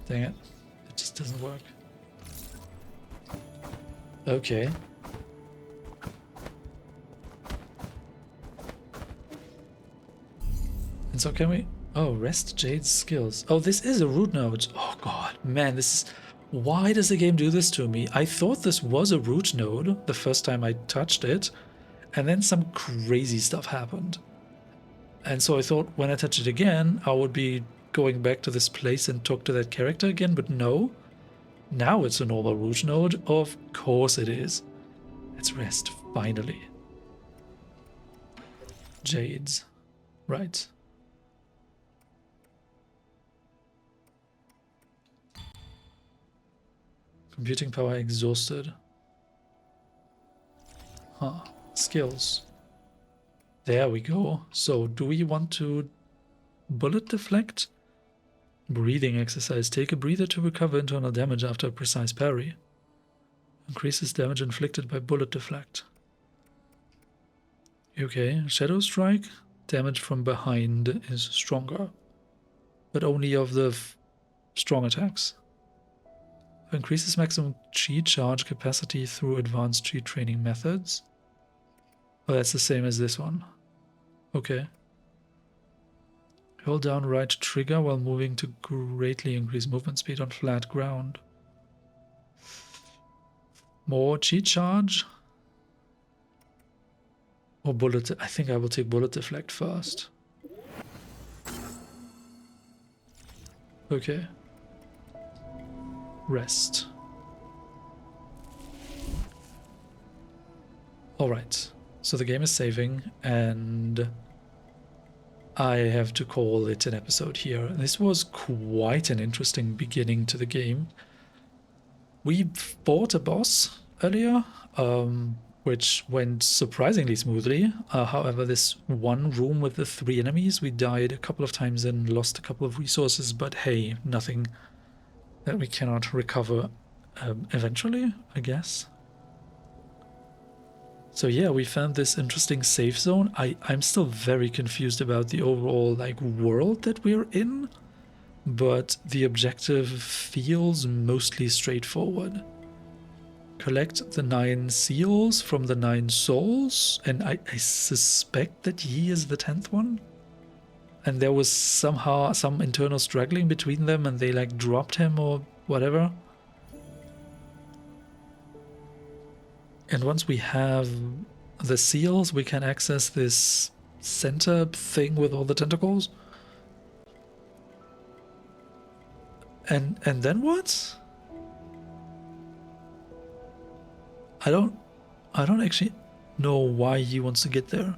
Dang it. It just doesn't work. Okay. And so can we... Oh, rest Jade's skills. Oh, this is a root node. Oh god, man, this is... Why does the game do this to me? I thought this was a root node the first time I touched it, and then some crazy stuff happened. And so I thought when I touch it again, I would be going back to this place and talk to that character again, but no. Now it's a normal root node. Of course it is. Let's rest, finally. Jades. Right. Computing power exhausted. Huh. Skills. There we go. So, do we want to bullet deflect? Breathing exercise. Take a breather to recover internal damage after a precise parry. Increases damage inflicted by bullet deflect. Okay. Shadow strike. Damage from behind is stronger. But only of the strong attacks. Increases maximum chi charge capacity through advanced chi training methods. Oh, that's the same as this one. Okay. Hold down right trigger while moving to greatly increase movement speed on flat ground. More chi charge. Or bullet. I think I will take bullet deflect first. Okay. Rest. Alright, so the game is saving and I have to call it an episode here. This was quite an interesting beginning to the game. We fought a boss earlier, which went surprisingly smoothly. However, this one room with the 3 enemies, we died a couple of times and lost a couple of resources, but hey, nothing that we cannot recover eventually, I guess. So yeah, we found this interesting safe zone. I'm still very confused about the overall world that we're in, but the objective feels mostly straightforward. Collect the 9 seals from the 9 souls, and I suspect that he is the 10th one. And there was somehow some internal struggling between them and they dropped him or whatever. And once we have the seals, we can access this center thing with all the tentacles. And then what? I don't actually know why he wants to get there.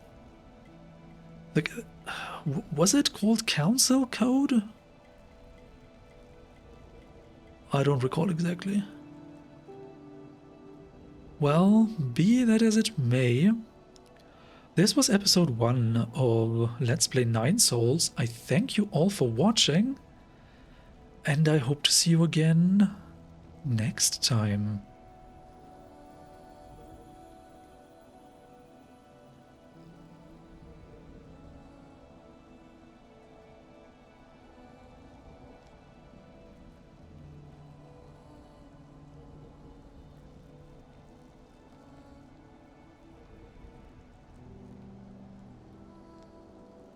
Was it called Council Code? I don't recall exactly. Well, be that as it may, this was episode 1 of Let's Play 9 Souls. I thank you all for watching, and I hope to see you again next time.